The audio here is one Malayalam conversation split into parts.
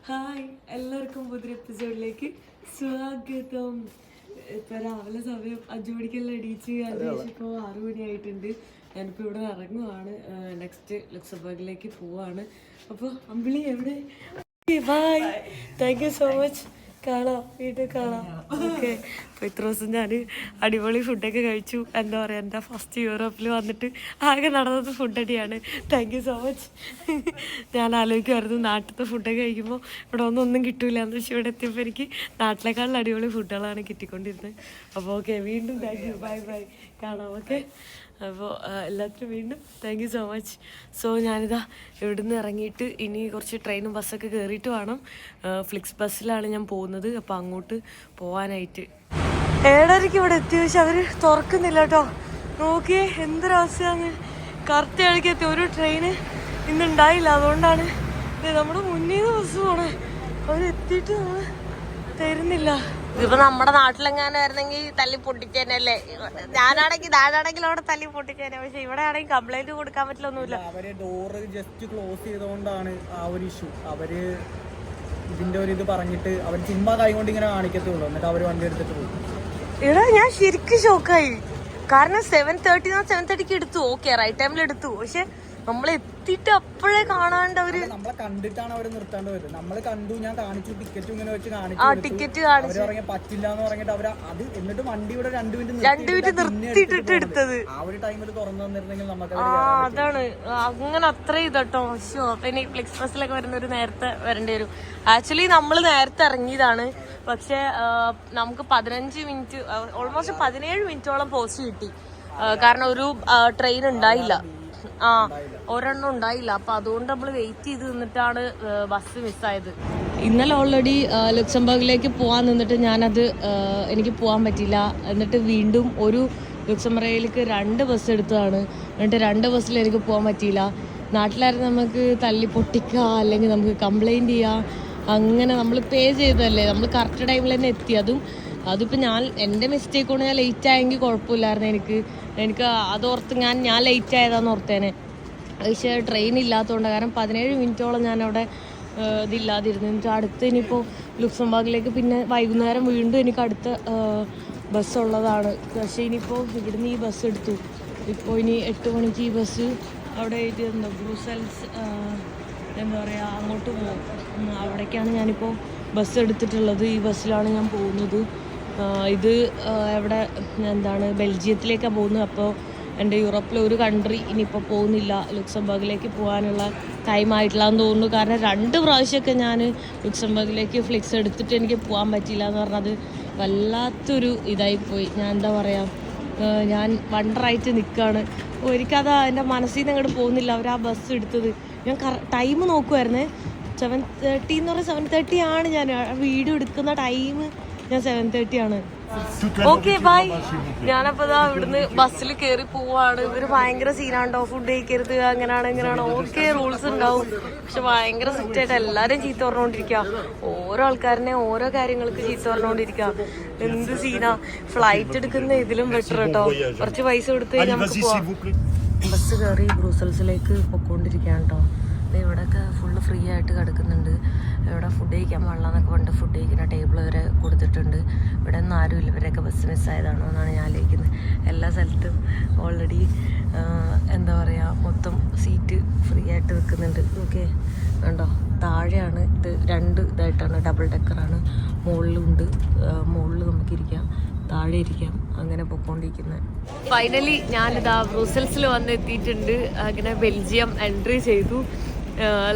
ഹായ്, എല്ലാവർക്കും പുതിയ എപ്പിസോഡിലേക്ക് സ്വാഗതം. ഇപ്പം രാവിലെ സമയം 5 മണിക്കെല്ലാം എണീച്ച് ഏകദേശം ഇപ്പോൾ 6 മണിയായിട്ടുണ്ട്. ഞാനിപ്പോൾ ഇവിടെ ഇറങ്ങുവാണ്. നെക്സ്റ്റ് ലക്സംബർഗിലേക്ക് പോവാണ്. അപ്പോൾ അമ്പിളി എവിടെ? Bye, thank you so much. കാണാം, വീട്ടിൽ കാണാം. ഓക്കെ. അപ്പോൾ ഇത്ര ദിവസം ഞാൻ അടിപൊളി ഫുഡൊക്കെ കഴിച്ചു. എന്താ പറയുക, എൻ്റെ ഫസ്റ്റ് യൂറോപ്പിൽ വന്നിട്ട് ആകെ നടന്നത് ഫുഡ് അടിയാണ്. Thank you so much. ഞാൻ ആലോചിക്കുമായിരുന്നു നാട്ടിലത്തെ ഫുഡൊക്കെ കഴിക്കുമ്പോൾ ഇവിടെ ഒന്നും കിട്ടൂല എന്ന്. പക്ഷേ ഇവിടെ എത്തിയപ്പോൾ എനിക്ക് നാട്ടിലേക്കാളും അടിപൊളി ഫുഡുകളാണ് കിട്ടിക്കൊണ്ടിരുന്നത്. അപ്പോൾ ഓക്കെ, വീണ്ടും താങ്ക് യു. ബൈ ബൈ, കാണാം. ഓക്കെ. അപ്പോൾ എല്ലാത്തിനും വീണ്ടും thank you so much. So ഞാനിതാ ഇവിടുന്ന് ഇറങ്ങിയിട്ട് ഇനി കുറച്ച് ട്രെയിനും ബസ്സൊക്കെ കയറിയിട്ട് വേണം. ഫ്ലിക്സ് ബസ്സിലാണ് ഞാൻ പോകുന്നത്. അപ്പോൾ അങ്ങോട്ട് പോകാനായിട്ട് 7:30 ഇവിടെ എത്തി. പക്ഷെ അവർ തുറക്കുന്നില്ല കേട്ടോ. നോക്കിയേ എന്തൊരവസ്ഥയാണ്. കറക്റ്റ് ഇടയ്ക്ക് എത്തി. ഒരു ട്രെയിന് ഇന്നുണ്ടായില്ല. അതുകൊണ്ടാണ് നമ്മുടെ മുന്നിൽ നിന്ന് ബസ് പോണേ. അവരെത്തിയിട്ട് നമ്മൾ തരുന്നില്ല. ഇതിപ്പോ നമ്മുടെ നാട്ടിലെങ്ങാനായിരുന്നെങ്കിൽ തല്ലി പൊട്ടിച്ചേനല്ലേ. ഞാനാണെങ്കിൽ അവിടെ തല്ലി പൊട്ടിച്ചേനെ. പക്ഷെ ഇവിടെ ആണെങ്കിൽ കംപ്ലൈന്റ് കൊടുക്കാൻ പറ്റില്ലൊന്നുമില്ല. അവര് ഡോറ് ജസ്റ്റ് ക്ലോസ് ചെയ്തോണ്ടാണ് ആ ഒരു ഇഷ്യൂ. അവര് ഇതിന്റെ ഒരു ഇത് പറഞ്ഞിട്ട് അവർ ചുമ്മാ കൈ കൊണ്ട് ഇങ്ങനെ കാണിക്കത്തുള്ളൂ. എന്നിട്ട് അവര് വണ്ടി എടുത്തിട്ട് പോകും. ഇവിടെ ഞാൻ ശരിക്കും ഷോക്കായി. കാരണം 7:30 എടുത്തു. ഓക്കെ, റൈറ്റ് ടൈമിൽ എടുത്തു. പക്ഷെ നമ്മൾ എത്തിയിട്ട് അപ്പോഴേ കാണാണ്ട് അവര് നമ്മളെ കണ്ടിട്ടാണ് അവര് നിർത്താണ്ട് വരുന്നത്. നമ്മള് കണ്ടു, ഞാൻ കാണിച്ചു, ടിക്കറ്റ് ഇങ്ങനെ വെച്ച് കാണിച്ചു. ടിക്കറ്റ് കാണിച്ചു. അവര് പറ്റില്ല എന്ന് പറഞ്ഞിട്ട് അവര് അത് എന്നിട്ട് വണ്ടി ഇവിടെ 2 മിനിറ്റ് നിർത്തിയിട്ടിട്ട് എടുത്തത്. ആ ഒരു ടൈമിൽ തുറന്നു തന്നിരുന്നെങ്കിൽ നമുക്ക് അതാണ് അങ്ങനെ അത്ര ഇതട്ടോ. പിന്നെ ഫ്ലിക്സ് ബസ്സിലൊക്കെ വരുന്നൊരു നേരത്തെ വരേണ്ടി വരും. ആക്ച്വലി നമ്മൾ നേരത്തെ ഇറങ്ങിയതാണ്. പക്ഷെ നമുക്ക് 15 മിനിറ്റ്, ഓൾമോസ്റ്റ് 17 മിനിറ്റോളം പോസ്റ്റ് കിട്ടി. കാരണം ഒരു ട്രെയിൻ ഉണ്ടായില്ല. ഒരെണ്ണം ഉണ്ടായില്ല. അപ്പൊ അതുകൊണ്ട് നമ്മൾ വെയിറ്റ് ചെയ്ത് നിന്നിട്ടാണ് ബസ് മിസ്സായത്. ഇന്നലെ ഓൾറെഡി ലക്സംബർഗിലേക്ക് പോകാൻ നിന്നിട്ട് ഞാനത് എനിക്ക് പോകാൻ പറ്റില്ല. എന്നിട്ട് വീണ്ടും ഒരു ലക്സംബർഗിലേക്ക് 2 ബസ് എടുത്തതാണ്. എന്നിട്ട് 2 ബസ്സിൽ എനിക്ക് പോകാൻ പറ്റിയില്ല. നാട്ടിലായിരുന്നു നമുക്ക് തല്ലി പൊട്ടിക്കുക, അല്ലെങ്കിൽ നമുക്ക് കംപ്ലൈൻറ്റ് ചെയ്യുക. അങ്ങനെ നമ്മൾ പേ ചെയ്തതല്ലേ, നമ്മൾ കറക്റ്റ് ടൈമിൽ തന്നെ എത്തി. അതിപ്പോൾ എൻ്റെ മിസ്റ്റേക്ക് കൊണ്ട് ഞാൻ ലേറ്റ് ആയെങ്കിൽ കുഴപ്പമില്ലായിരുന്നു. എനിക്ക് അതോർത്ത് ഞാൻ ലേറ്റ് ആയതാന്ന് ഓർത്തേനെ. പക്ഷേ ട്രെയിൻ ഇല്ലാത്തതുകൊണ്ട്, കാരണം 17 മിനിറ്റോളം ഞാനവിടെ ഇതില്ലാതിരുന്നു. എന്നിട്ട് അടുത്ത് ഇനിയിപ്പോൾ ലക്സംബർഗിലേക്ക് പിന്നെ വൈകുന്നേരം വീണ്ടും എനിക്ക് അടുത്ത ബസ്സുള്ളതാണ്. പക്ഷേ ഇനിയിപ്പോൾ ഇവിടുന്ന് ഈ ബസ് എടുത്തു. ഇപ്പോൾ ഇനി 8 മണിക്ക് ഈ ബസ് അവിടെ എന്താ ബ്രൂസൽസ് എന്താ പറയുക അങ്ങോട്ട് പോകും. അവിടേക്കാണ് ഞാനിപ്പോൾ ബസ് എടുത്തിട്ടുള്ളത്. ഈ ബസ്സിലാണ് ഞാൻ പോകുന്നത്. ഇത് എവിടെ എന്താണ് ബെൽജിയത്തിലേക്കാണ് പോകുന്നത്. അപ്പോൾ എൻ്റെ യൂറോപ്പിലെ ഒരു കൺട്രി ഇനിയിപ്പോൾ പോകുന്നില്ല. ലക്സംബർഗിലേക്ക് പോകാനുള്ള ടൈം ആയിട്ടില്ലാന്ന് തോന്നുന്നു. കാരണം 2 പ്രാവശ്യമൊക്കെ ഞാൻ ലക്സംബർഗിലേക്ക് ഫ്ലിക്സ് എടുത്തിട്ട് എനിക്ക് പോകാൻ പറ്റിയില്ല എന്ന് പറഞ്ഞത് വല്ലാത്തൊരു ഇതായിപ്പോയി. ഞാൻ എന്താ പറയുക, ഞാൻ വണ്ടറായിട്ട് നിൽക്കുകയാണ്. എനിക്കത് എൻ്റെ മനസ്സിൽ നിന്ന് അങ്ങോട്ട് പോകുന്നില്ല. അവർ ആ ബസ് എടുത്തത്. ഞാൻ ടൈം നോക്കുമായിരുന്നേ. 7:30 എന്ന് പറഞ്ഞാൽ 7:30 ആണ്. ഞാൻ വീഡിയോ എടുക്കുന്ന ടൈം ഞാൻ 7:30 ആണ്. Okay, bye. ഞാനപ്പോൾ ഇതാ ഇവിടുന്ന് ബസ്സിൽ കയറി പോവാണ്. ഇവര് ഭയങ്കര സീനാണ്ടോ, ഫുഡ് കഴിക്കരുത്, അങ്ങനെയാണ്. ഓക്കെ, റൂൾസ് ഉണ്ടാവും. പക്ഷെ ഭയങ്കര സ്ട്രിക്റ്റ് ആയിട്ട് എല്ലാവരും ചീത്ത പറഞ്ഞുകൊണ്ടിരിക്കുക. ഓരോ ആൾക്കാരനെ ഓരോ കാര്യങ്ങൾക്ക് ചീത്ത പറഞ്ഞുകൊണ്ടിരിക്കുക. എന്ത് സീനാ. ഫ്ലൈറ്റ് എടുക്കുന്ന ഇതിലും ബെറ്റർ കേട്ടോ. കുറച്ച് പൈസ കൊടുത്ത് കഴിഞ്ഞാൽ നമുക്ക് പോവാം. ബസ് കയറി ബ്രൂസൽസിലേക്ക് പൊക്കോണ്ടിരിക്കുകയാണ് കേട്ടോ. ഇവിടെയൊക്കെ ഫുള്ള് ഫ്രീ ആയിട്ട് കിടക്കുന്നുണ്ട്. ഇവിടെ ഫുഡ് കഴിക്കാൻ പാടില്ല എന്നൊക്കെ പറഞ്ഞിട്ട് ഫുഡ് കഴിക്കുന്ന ടേബിൾ വരെ കൊടുത്തിട്ടുണ്ട്. ഇവിടെ ഒന്നും ആരുമില്ല. ഇവരൊക്കെ ബസ് മിസ്സായതാണോ എന്നാണ് ഞാൻ ആലോചിക്കുന്നത്. എല്ലാ സ്ഥലത്തും ഓൾറെഡി എന്താ പറയുക, മൊത്തം സീറ്റ് ഫ്രീ ആയിട്ട് വെക്കുന്നുണ്ട്. ഓക്കെ, കണ്ടോ, താഴെയാണ് ഇത്. 2 ഇതായിട്ടാണ്, ഡബിൾ ഡെക്കറാണ്. മുകളിലുണ്ട്. മുകളിൽ നമുക്കിരിക്കാം, താഴെ ഇരിക്കാം. അങ്ങനെ പൊക്കോണ്ടിരിക്കുന്നത്. ഫൈനലി ഞാനിതാ ബ്രൂസൽസിൽ വന്ന് എത്തിയിട്ടുണ്ട്. അങ്ങനെ ബെൽജിയം എൻട്രി ചെയ്തു.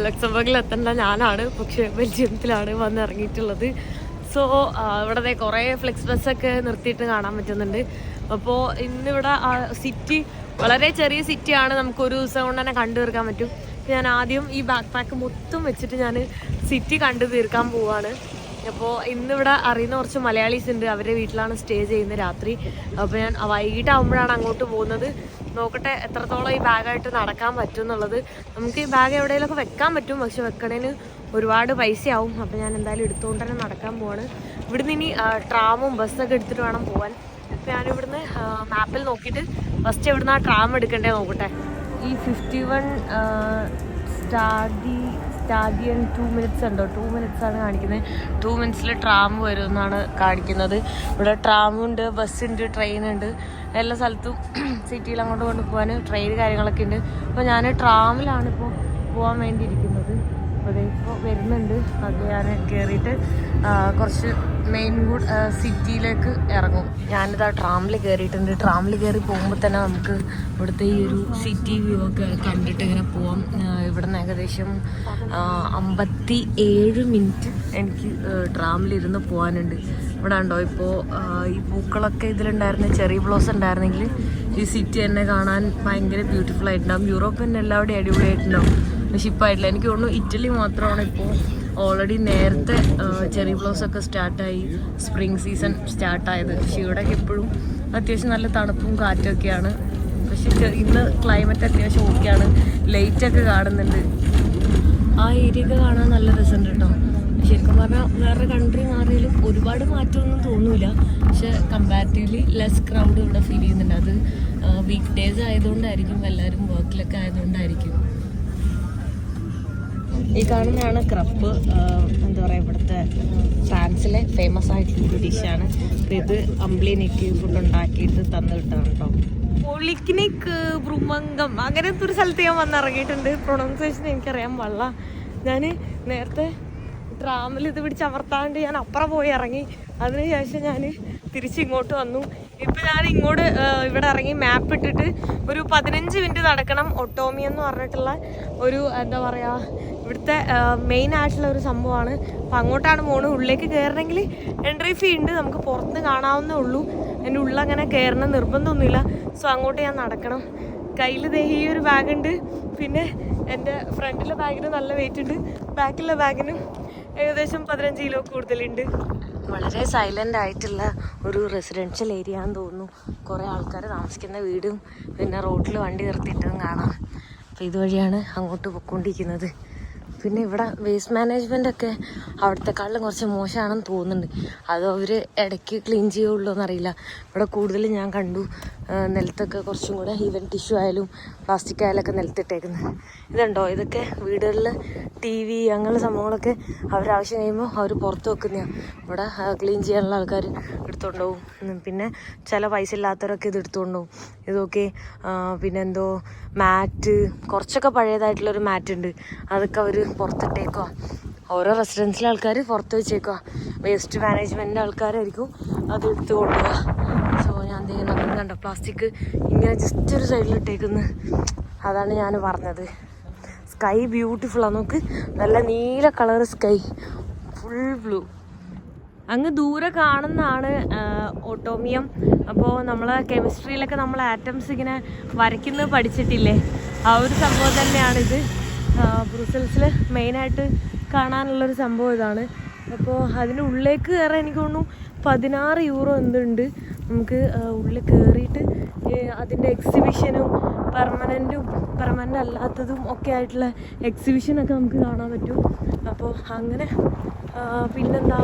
ലക്സംബർഗിൽ എത്തേണ്ട ഞാനാണ്, പക്ഷെ ബെൽജിയത്തിലാണ് വന്ന് ഇറങ്ങിയിട്ടുള്ളത്. സോ ഇവിടെ കുറേ ഫ്ലെക്സ് ബസ്സൊക്കെ നിർത്തിയിട്ട് കാണാൻ പറ്റുന്നുണ്ട്. അപ്പോൾ ഇന്നിവിടെ സിറ്റി വളരെ ചെറിയ സിറ്റിയാണ്. നമുക്കൊരു ദിവസം കൊണ്ട് തന്നെ കണ്ടു തീർക്കാൻ പറ്റും. ഞാൻ ആദ്യം ഈ ബാക്ക് പാക്ക് മൊത്തം വെച്ചിട്ട് ഞാൻ സിറ്റി കണ്ടു തീർക്കാൻ പോവാണ്. അപ്പോൾ ഇന്നിവിടെ അറിയുന്ന കുറച്ച് മലയാളീസ് ഉണ്ട്. അവരുടെ വീട്ടിലാണ് സ്റ്റേ ചെയ്യുന്നത് രാത്രി. അപ്പോൾ ഞാൻ വൈകിട്ടാകുമ്പോഴാണ് അങ്ങോട്ട് പോകുന്നത്. നോക്കട്ടെ എത്രത്തോളം ഈ ബാഗായിട്ട് നടക്കാൻ പറ്റും എന്നുള്ളത്. നമുക്ക് ഈ ബാഗ് എവിടെയെങ്കിലുമൊക്കെ വെക്കാൻ പറ്റും, പക്ഷെ വെക്കണേന് ഒരുപാട് പൈസയാവും. അപ്പോൾ ഞാൻ എന്തായാലും എടുത്തുകൊണ്ട് തന്നെ നടക്കാൻ പോവാണ്. ഇവിടുന്ന് ഇനി ട്രാമും ബസ്സൊക്കെ എടുത്തിട്ട് വേണം പോകാൻ. അപ്പോൾ ഞാനിവിടുന്ന് മാപ്പിൽ നോക്കിയിട്ട് ഫസ്റ്റ് എവിടുന്ന് ആ ട്രാം എടുക്കണ്ടേ നോക്കട്ടെ. ഈ 51 സ്റ്റാഡി സ്റ്റാഗിയൻ 2 മിനിറ്റ്സ് ഉണ്ടോ, 2 മിനിറ്റ്സ് ആണ് കാണിക്കുന്നത്. 2 മിനിറ്റ്സിൽ ട്രാം വരും എന്നാണ് കാണിക്കുന്നത്. ഇവിടെ ട്രാമുണ്ട്, ബസ്സുണ്ട്, ട്രെയിനുണ്ട്, എല്ലാ സ്ഥലത്തും സിറ്റിയിൽ അങ്ങോട്ട് കൊണ്ടുപോകാൻ ട്രെയിൻ കാര്യങ്ങളൊക്കെ ഉണ്ട്. അപ്പോൾ ഞാൻ ട്രാമിലാണ് ഇപ്പോൾ പോകാൻ വേണ്ടിയിരിക്കുന്നത്. അപ്പോൾ ഇപ്പോൾ വരുന്നുണ്ട്. അത് ഞാൻ കയറിയിട്ട് കുറച്ച് മെയിൻ സിറ്റിയിലേക്ക് ഇറങ്ങും. ഞാനിതാ ട്രാമിൽ കയറിയിട്ടുണ്ട്. ട്രാമിൽ കയറി പോകുമ്പോൾ തന്നെ നമുക്ക് ഇവിടുത്തെ ഈ ഒരു സിറ്റി വ്യൂ ഒക്കെ കണ്ടിട്ട് ഇങ്ങനെ പോവാം. ഇവിടെ നിന്ന് ഏകദേശം 57 മിനിറ്റ് എനിക്ക് ട്രാമിലിരുന്ന് പോകാനുണ്ട്. ഇവിടെ ഉണ്ടോ ഇപ്പോൾ ഈ പൂക്കളൊക്കെ ഇതിലുണ്ടായിരുന്നു, ചെറി ബ്ലോസം ഉണ്ടായിരുന്നെങ്കിൽ ഈ സിറ്റി തന്നെ കാണാൻ ഭയങ്കര ബ്യൂട്ടിഫുൾ ആയിട്ടുണ്ടാകും. യൂറോപ്പ് തന്നെ എല്ലാവരുടെയും അടിപൊളിയായിട്ടുണ്ടാവും. പക്ഷെ ഇപ്പോൾ ആയിട്ടില്ല. എനിക്ക് തോന്നുന്നു ഇറ്റലി മാത്രമാണ് ഇപ്പോൾ ഓൾറെഡി നേരത്തെ ചെറി ബ്ലോസം ഒക്കെ സ്റ്റാർട്ടായി, സ്പ്രിങ് സീസൺ സ്റ്റാർട്ടായത്. പക്ഷെ ഇവിടെയൊക്കെ എപ്പോഴും അത്യാവശ്യം നല്ല തണുപ്പും കാറ്റൊക്കെയാണ്. പക്ഷെ ഇന്ന് ക്ലൈമറ്റ് അത്യാവശ്യം ഓക്കെയാണ്. ലൈറ്റൊക്കെ കാണുന്നുണ്ട്. ആ ഏരിയയൊക്കെ കാണാൻ നല്ല രസമുണ്ട് കേട്ടോ. ശരിക്കും പറഞ്ഞാൽ വേറെ കൺട്രി മാറിയാലും ഒരുപാട് മാറ്റമൊന്നും തോന്നില്ല. പക്ഷെ കമ്പാരിറ്റീവ്ലി ലെസ് ക്രൗഡ് ഇവിടെ ഫീൽ ചെയ്യുന്നുണ്ട്. അത് വീക്ക് ഡേയ്സ് ആയതുകൊണ്ടായിരിക്കും, എല്ലാവരും വർക്കിലൊക്കെ ആയതുകൊണ്ടായിരിക്കും. ഈ കാണുന്നതാണ് ക്രപ്പ്. എന്താ പറയുക, ഇവിടുത്തെ ഫ്രാൻസിലെ ഫേമസ് ആയിട്ടുള്ളൊരു ഡിഷാണ്. അപ്പോൾ ഇത് അമ്പ്ലിനിക്ക് ഫുഡ് ഉണ്ടാക്കിയിട്ട് തന്നു കിട്ടാണ് കേട്ടോ. പൊളിക്കിനിക്ക് ബ്രുമംഗം അങ്ങനത്തെ ഒരു സ്ഥലത്ത് ഞാൻ വന്നിറങ്ങിയിട്ടുണ്ട്. പ്രൊണൗൺസിയേഷൻ എനിക്കറിയാൻ പാടില്ല. ഞാൻ നേരത്തെ ട്രാമിൽ ഇത് പിടിച്ച് അമർത്താണ്ട് ഞാൻ അപ്പുറം പോയി ഇറങ്ങി. അതിനുശേഷം ഞാൻ തിരിച്ചിങ്ങോട്ട് വന്നു. ഇപ്പം ഞാൻ ഇങ്ങോട്ട് ഇവിടെ ഇറങ്ങി മാപ്പ് ഇട്ടിട്ട് ഒരു 15 മിനിറ്റ് നടക്കണം. ഒട്ടോമി എന്ന് പറഞ്ഞിട്ടുള്ള ഒരു എന്താ പറയുക, ഇവിടുത്തെ മെയിൻ ആയിട്ടുള്ള ഒരു സംഭവമാണ്. അപ്പം അങ്ങോട്ടാണ് പോകുന്നത്. ഉള്ളിലേക്ക് കയറണമെങ്കിൽ എൻട്രി ഫീ ഉണ്ട്, നമുക്ക് പുറത്ത് കാണാവുന്നേ ഉള്ളൂ. എൻ്റെ ഉള്ളങ്ങനെ കയറണം നിർബന്ധമൊന്നുമില്ല. സോ അങ്ങോട്ട് ഞാൻ നടക്കണം. കയ്യിൽ ഈ ഒരു ബാഗുണ്ട്. പിന്നെ എൻ്റെ ഫ്രണ്ടിലെ ബാഗിന് നല്ല വെയിറ്റ് ഉണ്ട്, ബാക്കിലെ ബാഗിനും ഏകദേശം 15 കിലോ കൂടുതലുണ്ട്. വളരെ സൈലൻ്റ് ആയിട്ടുള്ള ഒരു റെസിഡൻഷ്യൽ ഏരിയ ആണെന്ന് തോന്നുന്നു. കുറേ ആൾക്കാർ താമസിക്കുന്ന വീടും പിന്നെ റോഡിൽ വണ്ടി നിർത്തിയിട്ടതും കാണാം. അപ്പോൾ ഇതുവഴിയാണ് അങ്ങോട്ട് പോയിക്കൊണ്ടിരിക്കുന്നത്. പിന്നെ ഇവിടെ വേസ്റ്റ് മാനേജ്മെൻ്റ് ഒക്കെ അവിടുത്തെക്കാളും കുറച്ച് മോശമാണെന്ന് തോന്നുന്നുണ്ട്. അത് അവർ ഇടയ്ക്ക് ക്ലീൻ ചെയ്യുള്ളൂ എന്നറിയില്ല. ഇവിടെ കൂടുതൽ ഞാൻ കണ്ടു നിലത്തൊക്കെ കുറച്ചും കൂടെ ഈവൻ ടിഷ്യൂ ആയാലും പ്ലാസ്റ്റിക് ആയാലൊക്കെ നിലത്തിട്ടേക്കുന്നത്. ഇതുണ്ടോ, ഇതൊക്കെ വീടുകളിൽ TV അങ്ങനെയുള്ള സംഭവങ്ങളൊക്കെ അവരാവശ്യം കഴിയുമ്പോൾ അവർ പുറത്ത് വെക്കുന്നതാണ്. ഇവിടെ ക്ലീൻ ചെയ്യാനുള്ള ആൾക്കാർ എടുത്തുകൊണ്ടുപോകും. പിന്നെ ചില പൈസ ഇല്ലാത്തവരൊക്കെ ഇത് എടുത്തുകൊണ്ടുപോകും. ഇതൊക്കെ പിന്നെന്തോ മാറ്റ്, കുറച്ചൊക്കെ പഴയതായിട്ടുള്ളൊരു മാറ്റ് ഉണ്ട്, അതൊക്കെ അവർ പുറത്തിട്ടേക്കുക. ഓരോ റെസിഡൻസിലെ ആൾക്കാർ പുറത്ത് വെച്ചേക്കുക. വേസ്റ്റ് മാനേജ്മെൻറ്റിൻ്റെ ആൾക്കാരായിരിക്കും അത് എടുത്ത് കൊണ്ടുപോകുക. സോ ഞാൻ എന്തെങ്കിലും കണ്ടോ പ്ലാസ്റ്റിക് ഇങ്ങനെ ജസ്റ്റ് ഒരു സൈഡിലിട്ടേക്കുന്നത്. അതാണ് ഞാൻ പറഞ്ഞത്. സ്കൈ ബ്യൂട്ടിഫുള്ളാണ്. നോക്ക്, നല്ല നീല കളർ സ്കൈ, ഫുൾ ബ്ലൂ. അങ്ങ് ദൂരെ കാണുന്നതാണ് ഓട്ടോമിയം. അപ്പോൾ നമ്മൾ കെമിസ്ട്രിയിലൊക്കെ നമ്മൾ ആറ്റംസ് ഇങ്ങനെ വരയ്ക്കുന്നത് പഠിച്ചിട്ടില്ലേ, ആ ഒരു സംഭവം തന്നെയാണിത്. ബ്രൂസൽസിൽ മെയിനായിട്ട് കാണാനുള്ളൊരു സംഭവം ഇതാണ്. അപ്പോൾ അതിൻ്റെ ഉള്ളിലേക്ക് കയറാൻ എനിക്ക് തോന്നുന്നു 16 യൂറോ എന്തുണ്ട്. നമുക്ക് ഉള്ളിൽ കയറിയിട്ട് അതിൻ്റെ എക്സിബിഷനും പെർമനൻ്റ് അല്ലാത്തതും ഒക്കെ ആയിട്ടുള്ള എക്സിബിഷനൊക്കെ നമുക്ക് കാണാൻ പറ്റും. അപ്പോൾ അങ്ങനെ പിന്നെന്താ,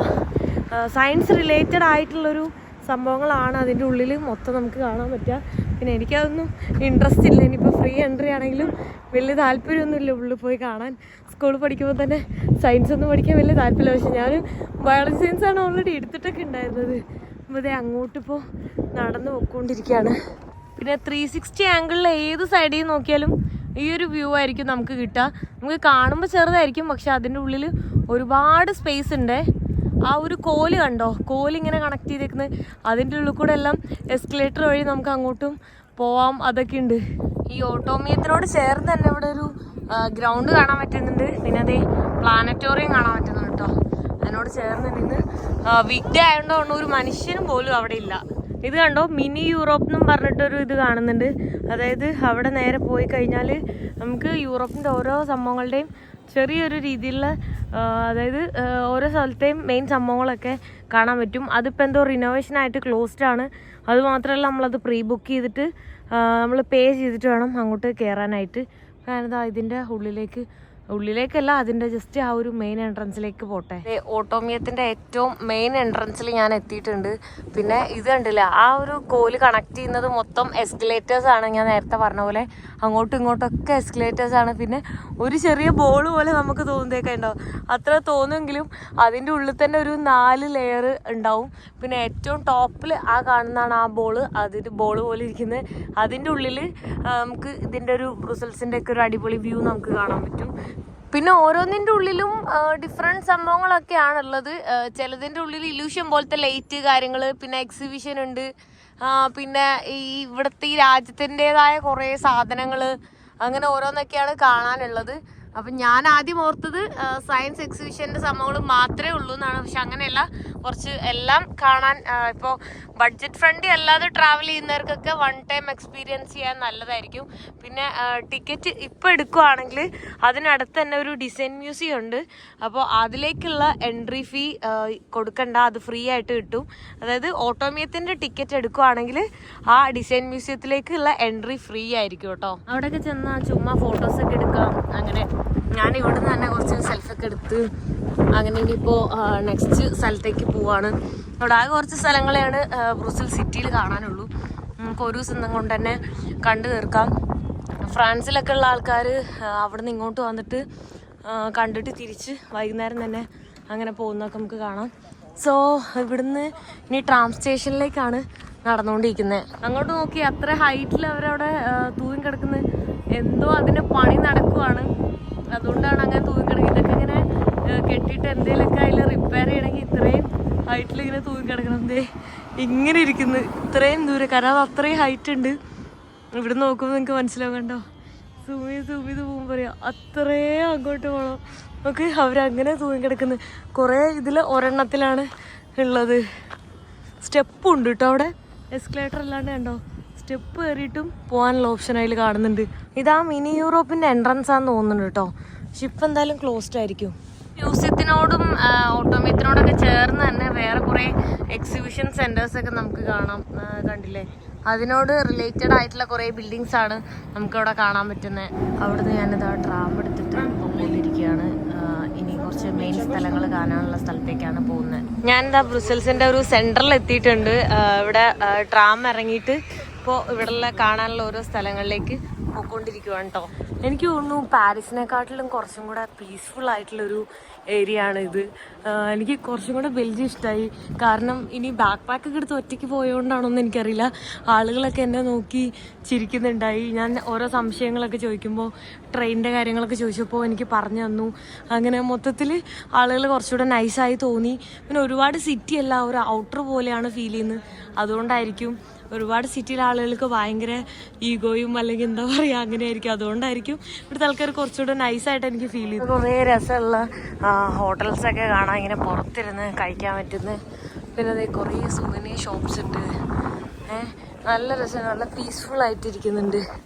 സയൻസ് റിലേറ്റഡ് ആയിട്ടുള്ളൊരു സംഭവങ്ങളാണ് അതിൻ്റെ ഉള്ളിൽ മൊത്തം നമുക്ക് കാണാൻ പറ്റുക. പിന്നെ എനിക്കതൊന്നും ഇൻട്രസ്റ്റ് ഇല്ല. ഇനിയിപ്പോൾ ഫ്രീ എൻട്രി ആണെങ്കിലും വലിയ താല്പര്യമൊന്നുമില്ല ഉള്ളിൽ പോയി കാണാൻ. സ്കൂളിൽ പഠിക്കുമ്പോൾ തന്നെ സയൻസ് ഒന്നും പഠിക്കാൻ വലിയ താല്പര്യമില്ല. പക്ഷെ ഞാൻ ബയോളജി സയൻസാണ് ഓൾറെഡി എടുത്തിട്ടൊക്കെ ഉണ്ടായിരുന്നത്. അപ്പോൾ ഇതേ അങ്ങോട്ടിപ്പോൾ നടന്ന് പോയിക്കൊണ്ടിരിക്കുകയാണ്. പിന്നെ 360 ആംഗിളിൽ ഏത് സൈഡിൽ നോക്കിയാലും ഈ ഒരു വ്യൂ ആയിരിക്കും നമുക്ക് കിട്ടുക. നമുക്ക് കാണുമ്പോൾ ചെറുതായിരിക്കും, പക്ഷെ അതിൻ്റെ ഉള്ളിൽ ഒരുപാട് സ്പേസ് ഉണ്ട്. ആ ഒരു കോല് കണ്ടോ, കോലിങ്ങനെ കണക്ട് ചെയ്തേക്കുന്നത്, അതിൻ്റെ ഉള്ളിൽ കൂടെ എല്ലാം എസ്കലേറ്റർ വഴി നമുക്ക് അങ്ങോട്ടും പോവാം. അതൊക്കെ ഉണ്ട്. ഈ ഓട്ടോമിയത്തിനോട് ചേർന്ന് തന്നെ ഇവിടെ ഒരു ഗ്രൗണ്ട് കാണാൻ പറ്റുന്നുണ്ട്. പിന്നെ അതേ പ്ലാനറ്റോറിയം കാണാൻ പറ്റുന്നുണ്ട് കേട്ടോ. അതിനോട് ചേർന്ന് നിന്ന് വീക്ക് ഡേ ആയതുകൊണ്ട് ഒരു മനുഷ്യനും പോലും അവിടെ ഇല്ല. ഇത് കണ്ടോ, മിനി യൂറോപ്പ് എന്നും പറഞ്ഞിട്ടൊരു ഇത് കാണുന്നുണ്ട്. അതായത് അവിടെ നേരെ പോയി കഴിഞ്ഞാൽ നമുക്ക് യൂറോപ്പിൻ്റെ ഓരോ സംഭവങ്ങളുടെയും ചെറിയൊരു രീതിയിലുള്ള അതായത് ഓരോ സ്ഥലത്തെയും മെയിൻ സംഭവങ്ങളൊക്കെ കാണാൻ പറ്റും. അതിപ്പോൾ എന്തോ റിനോവേഷനായിട്ട് ക്ലോസ്ഡ് ആണ്. അതുമാത്രമല്ല, നമ്മളത് പ്രീ ബുക്ക് ചെയ്തിട്ട് നമ്മൾ പേ ചെയ്തിട്ട് വേണം അങ്ങോട്ട് കയറാനായിട്ട്. കാരണം ഇതിൻ്റെ ഉള്ളിലേക്ക് ഉള്ളിലേക്കല്ല, അതിൻ്റെ ജസ്റ്റ് ആ ഒരു മെയിൻ എൻട്രൻസിലേക്ക് പോട്ടെ. ഓട്ടോമിയത്തിൻ്റെ ഏറ്റവും മെയിൻ എൻട്രൻസിൽ ഞാൻ എത്തിയിട്ടുണ്ട്. പിന്നെ ഇത് കണ്ടില്ല, ആ ഒരു കോല് കണക്ട് ചെയ്യുന്നത് മൊത്തം എസ്കലേറ്റേഴ്സ് ആണ്. ഞാൻ നേരത്തെ പറഞ്ഞ പോലെ അങ്ങോട്ടും ഇങ്ങോട്ടൊക്കെ എസ്കലേറ്റേഴ്സ് ആണ്. പിന്നെ ഒരു ചെറിയ ബോൾ പോലെ നമുക്ക് തോന്നുന്നതൊക്കെ ഉണ്ടാവും, അത്ര തോന്നുമെങ്കിലും അതിൻ്റെ ഉള്ളിൽ തന്നെ ഒരു 4 ലെയർ ഉണ്ടാവും. പിന്നെ ഏറ്റവും ടോപ്പിൽ ആ കാണുന്നതാണ് ആ ബോള്, അതിൻ്റെ ബോൾ പോലെ ഇരിക്കുന്നത്. അതിൻ്റെ ഉള്ളിൽ നമുക്ക് ഇതിൻ്റെ ഒരു ബ്രസൽസിൻ്റെ ഒക്കെ ഒരു അടിപൊളി വ്യൂ നമുക്ക് കാണാൻ പറ്റും. പിന്നെ ഓരോന്നിൻ്റെ ഉള്ളിലും ഡിഫറെൻറ്റ് സംഭവങ്ങളൊക്കെയാണുള്ളത്. ചിലതിൻ്റെ ഉള്ളിൽ ഇല്യൂഷൻ പോലത്തെ ലൈറ്റ് കാര്യങ്ങൾ, പിന്നെ എക്സിബിഷൻ ഉണ്ട്, പിന്നെ ഈ ഇവിടുത്തെ ഈ രാജ്യത്തിൻ്റെതായ കുറേ സാധനങ്ങൾ, അങ്ങനെ ഓരോന്നൊക്കെയാണ് കാണാനുള്ളത്. അപ്പം ഞാൻ ആദ്യം ഓർത്തത് സയൻസ് എക്സിബിഷൻ്റെ സംഭവങ്ങൾ മാത്രമേ ഉള്ളൂ എന്നാണ്. പക്ഷെ അങ്ങനെയല്ല, കുറച്ച് എല്ലാം കാണാൻ. ഇപ്പോൾ ബഡ്ജറ്റ് ഫ്രണ്ട്ലി അല്ലാതെ ട്രാവൽ ചെയ്യുന്നവർക്കൊക്കെ 1 ടൈം എക്സ്പീരിയൻസ് ചെയ്യാൻ നല്ലതായിരിക്കും. പിന്നെ ടിക്കറ്റ് ഇപ്പോൾ എടുക്കുകയാണെങ്കിൽ അതിനടുത്ത് തന്നെ ഒരു ഡിസൈൻ മ്യൂസിയം ഉണ്ട്. അപ്പോൾ അതിലേക്കുള്ള എൻട്രി ഫീ കൊടുക്കണ്ട, അത് ഫ്രീ ആയിട്ട് കിട്ടും. അതായത് ഓട്ടോമിയത്തിൻ്റെ ടിക്കറ്റ് എടുക്കുകയാണെങ്കിൽ ആ ഡിസൈൻ മ്യൂസിയത്തിലേക്കുള്ള എൻട്രി ഫ്രീ ആയിരിക്കും കേട്ടോ. അവിടെയൊക്കെ ചെന്നാൽ ചുമ്മാ ഫോട്ടോസൊക്കെ എടുക്കാം. അങ്ങനെ ഞാൻ ഇവിടുന്ന് തന്നെ കുറച്ച് സെൽഫൊക്കെ എടുത്ത് അങ്ങനെ ഇനിയിപ്പോൾ നെക്സ്റ്റ് സ്ഥലത്തേക്ക് പോവാണ്. അവിടെ ആകെ കുറച്ച് സ്ഥലങ്ങളെയാണ് ബ്രസൽസ് സിറ്റിയിൽ കാണാനുള്ളൂ. നമുക്ക് ഒരു ദിവസം കൊണ്ട് തന്നെ കണ്ടു തീർക്കാം. ഫ്രാൻസിലൊക്കെ ഉള്ള ആൾക്കാർ അവിടെ നിന്ന് ഇങ്ങോട്ട് വന്നിട്ട് കണ്ടിട്ട് തിരിച്ച് വൈകുന്നേരം തന്നെ അങ്ങനെ പോകുന്നതൊക്കെ നമുക്ക് കാണാം. സോ ഇവിടുന്ന് ഇനി ട്രാം സ്റ്റേഷനിലേക്കാണ് നടന്നുകൊണ്ടിരിക്കുന്നത്. അങ്ങോട്ട് നോക്കി അത്ര ഹൈറ്റിൽ അവരവിടെ തൂങ്ങി കിടക്കുന്നത്, എന്തോ അതിന് പണി നടക്കുവാണ്, അതുകൊണ്ടാണ് അങ്ങനെ തൂങ്ങിക്കിടക്കുന്നത്. ഇതൊക്കെ ഇങ്ങനെ കെട്ടിയിട്ട് എന്തെങ്കിലുമൊക്കെ അതിൽ റിപ്പയർ ചെയ്യണമെങ്കിൽ ഇത്രയും ഹൈറ്റിൽ ഇങ്ങനെ തൂങ്ങിക്കിടക്കണം. എന്തേ ഇങ്ങനെ ഇരിക്കുന്നു ഇത്രയും ദൂരം, കാരണം അത് അത്രയും ഹൈറ്റ് ഉണ്ട്. ഇവിടെ നോക്കുമ്പോൾ നിങ്ങൾക്ക് മനസ്സിലാവും, കണ്ടോ, സൂമി പോകുമ്പോൾ പറയാം അത്രയും അങ്ങോട്ട് പോകണം. നമുക്ക് അവരങ്ങനെ തൂങ്ങിക്കിടക്കുന്നത്. കുറേ ഇതിൽ ഒരെണ്ണത്തിലാണ് ഉള്ളത്. സ്റ്റെപ്പും ഉണ്ട് കേട്ടോ അവിടെ, എസ്കലേറ്റർ അല്ലാണ്ട് കണ്ടോ സ്റ്റെപ്പ് കയറിയിട്ടും പോകാനുള്ള ഓപ്ഷൻ അതിൽ കാണുന്നുണ്ട്. ഇതാ മിനി യൂറോപ്പിൻ്റെ എൻട്രൻസ് ആണെന്ന് തോന്നുന്നുണ്ട് കേട്ടോ. പക്ഷെ ഇപ്പം എന്തായാലും ക്ലോസ്ഡ് ആയിരിക്കും. മ്യൂസിയത്തിനോടും ഓട്ടോമിയത്തിനോടൊക്കെ ചേർന്ന് തന്നെ വേറെ കുറേ എക്സിബിഷൻ സെൻറ്റേഴ്സൊക്കെ നമുക്ക് കാണാം. കണ്ടില്ലേ, അതിനോട് റിലേറ്റഡ് ആയിട്ടുള്ള കുറേ ബിൽഡിങ്സ് ആണ് നമുക്കവിടെ കാണാൻ പറ്റുന്നത്. അവിടുന്ന് ഞാനിതാ ട്രാം എടുത്തിട്ട് പോയിട്ടിരിക്കുകയാണ്. ഇനി കുറച്ച് മെയിൻ സ്ഥലങ്ങൾ കാണാനുള്ള സ്ഥലത്തേക്കാണ് പോകുന്നത്. ഞാനിതാ ബ്രസൽസിൻ്റെ ഒരു സെൻറ്ററിൽ എത്തിയിട്ടുണ്ട്. ഇവിടെ ട്രാം ഇറങ്ങിയിട്ട് ഇപ്പോൾ ഇവിടെയുള്ള കാണാനുള്ള ഓരോ സ്ഥലങ്ങളിലേക്ക് പോയിക്കൊണ്ടിരിക്കുകയാണ് കേട്ടോ. എനിക്ക് തോന്നുന്നു പാരീസിനെക്കാട്ടിലും കുറച്ചും കൂടെ പീസ്ഫുൾ ആയിട്ടുള്ളൊരു ഏരിയ ആണ് ഇത്. എനിക്ക് കുറച്ചും കൂടെ ബെൽജിയം ഇഷ്ടമായി. കാരണം ഇനി ബാക്ക് പാക്കൊക്കെ എടുത്ത് ഒറ്റയ്ക്ക് പോയതുകൊണ്ടാണോന്ന് എനിക്കറിയില്ല, ആളുകളൊക്കെ എന്നെ നോക്കി ചിരിക്കുന്നുണ്ടായി. ഞാൻ ഓരോ സംശയങ്ങളൊക്കെ ചോദിക്കുമ്പോൾ ട്രെയിനിൻ്റെ കാര്യങ്ങളൊക്കെ ചോദിച്ചപ്പോൾ എനിക്ക് പറഞ്ഞു തന്നു. അങ്ങനെ മൊത്തത്തിൽ ആളുകൾ കുറച്ചുകൂടെ നൈസായി തോന്നി. പിന്നെ ഒരുപാട് സിറ്റി അല്ല, ഒരു ഔട്ടർ പോലെയാണ് ഫീൽ ചെയ്യുന്നത്. അതുകൊണ്ടായിരിക്കും ഒരുപാട് സിറ്റിയിലെ ആളുകൾക്ക് ഭയങ്കര ഈഗോയും അല്ലെങ്കിൽ എന്താ പറയുക അങ്ങനെ ആയിരിക്കും. അതുകൊണ്ടായിരിക്കും ഇവിടുത്തെ ആൾക്കാർ കുറച്ചുകൂടെ നൈസായിട്ട് എനിക്ക് ഫീൽ ചെയ്തു. കുറേ രസമുള്ള ഹോട്ടൽസൊക്കെ കാണാം, ഇങ്ങനെ പുറത്തിരുന്ന് കഴിക്കാൻ പറ്റുന്ന. പിന്നെ അതേ കുറേ സുവനീർ ഷോപ്സ് ഉണ്ട്. നല്ല രസം, നല്ല പീസ്ഫുൾ ആയിട്ടിരിക്കുന്നുണ്ട്.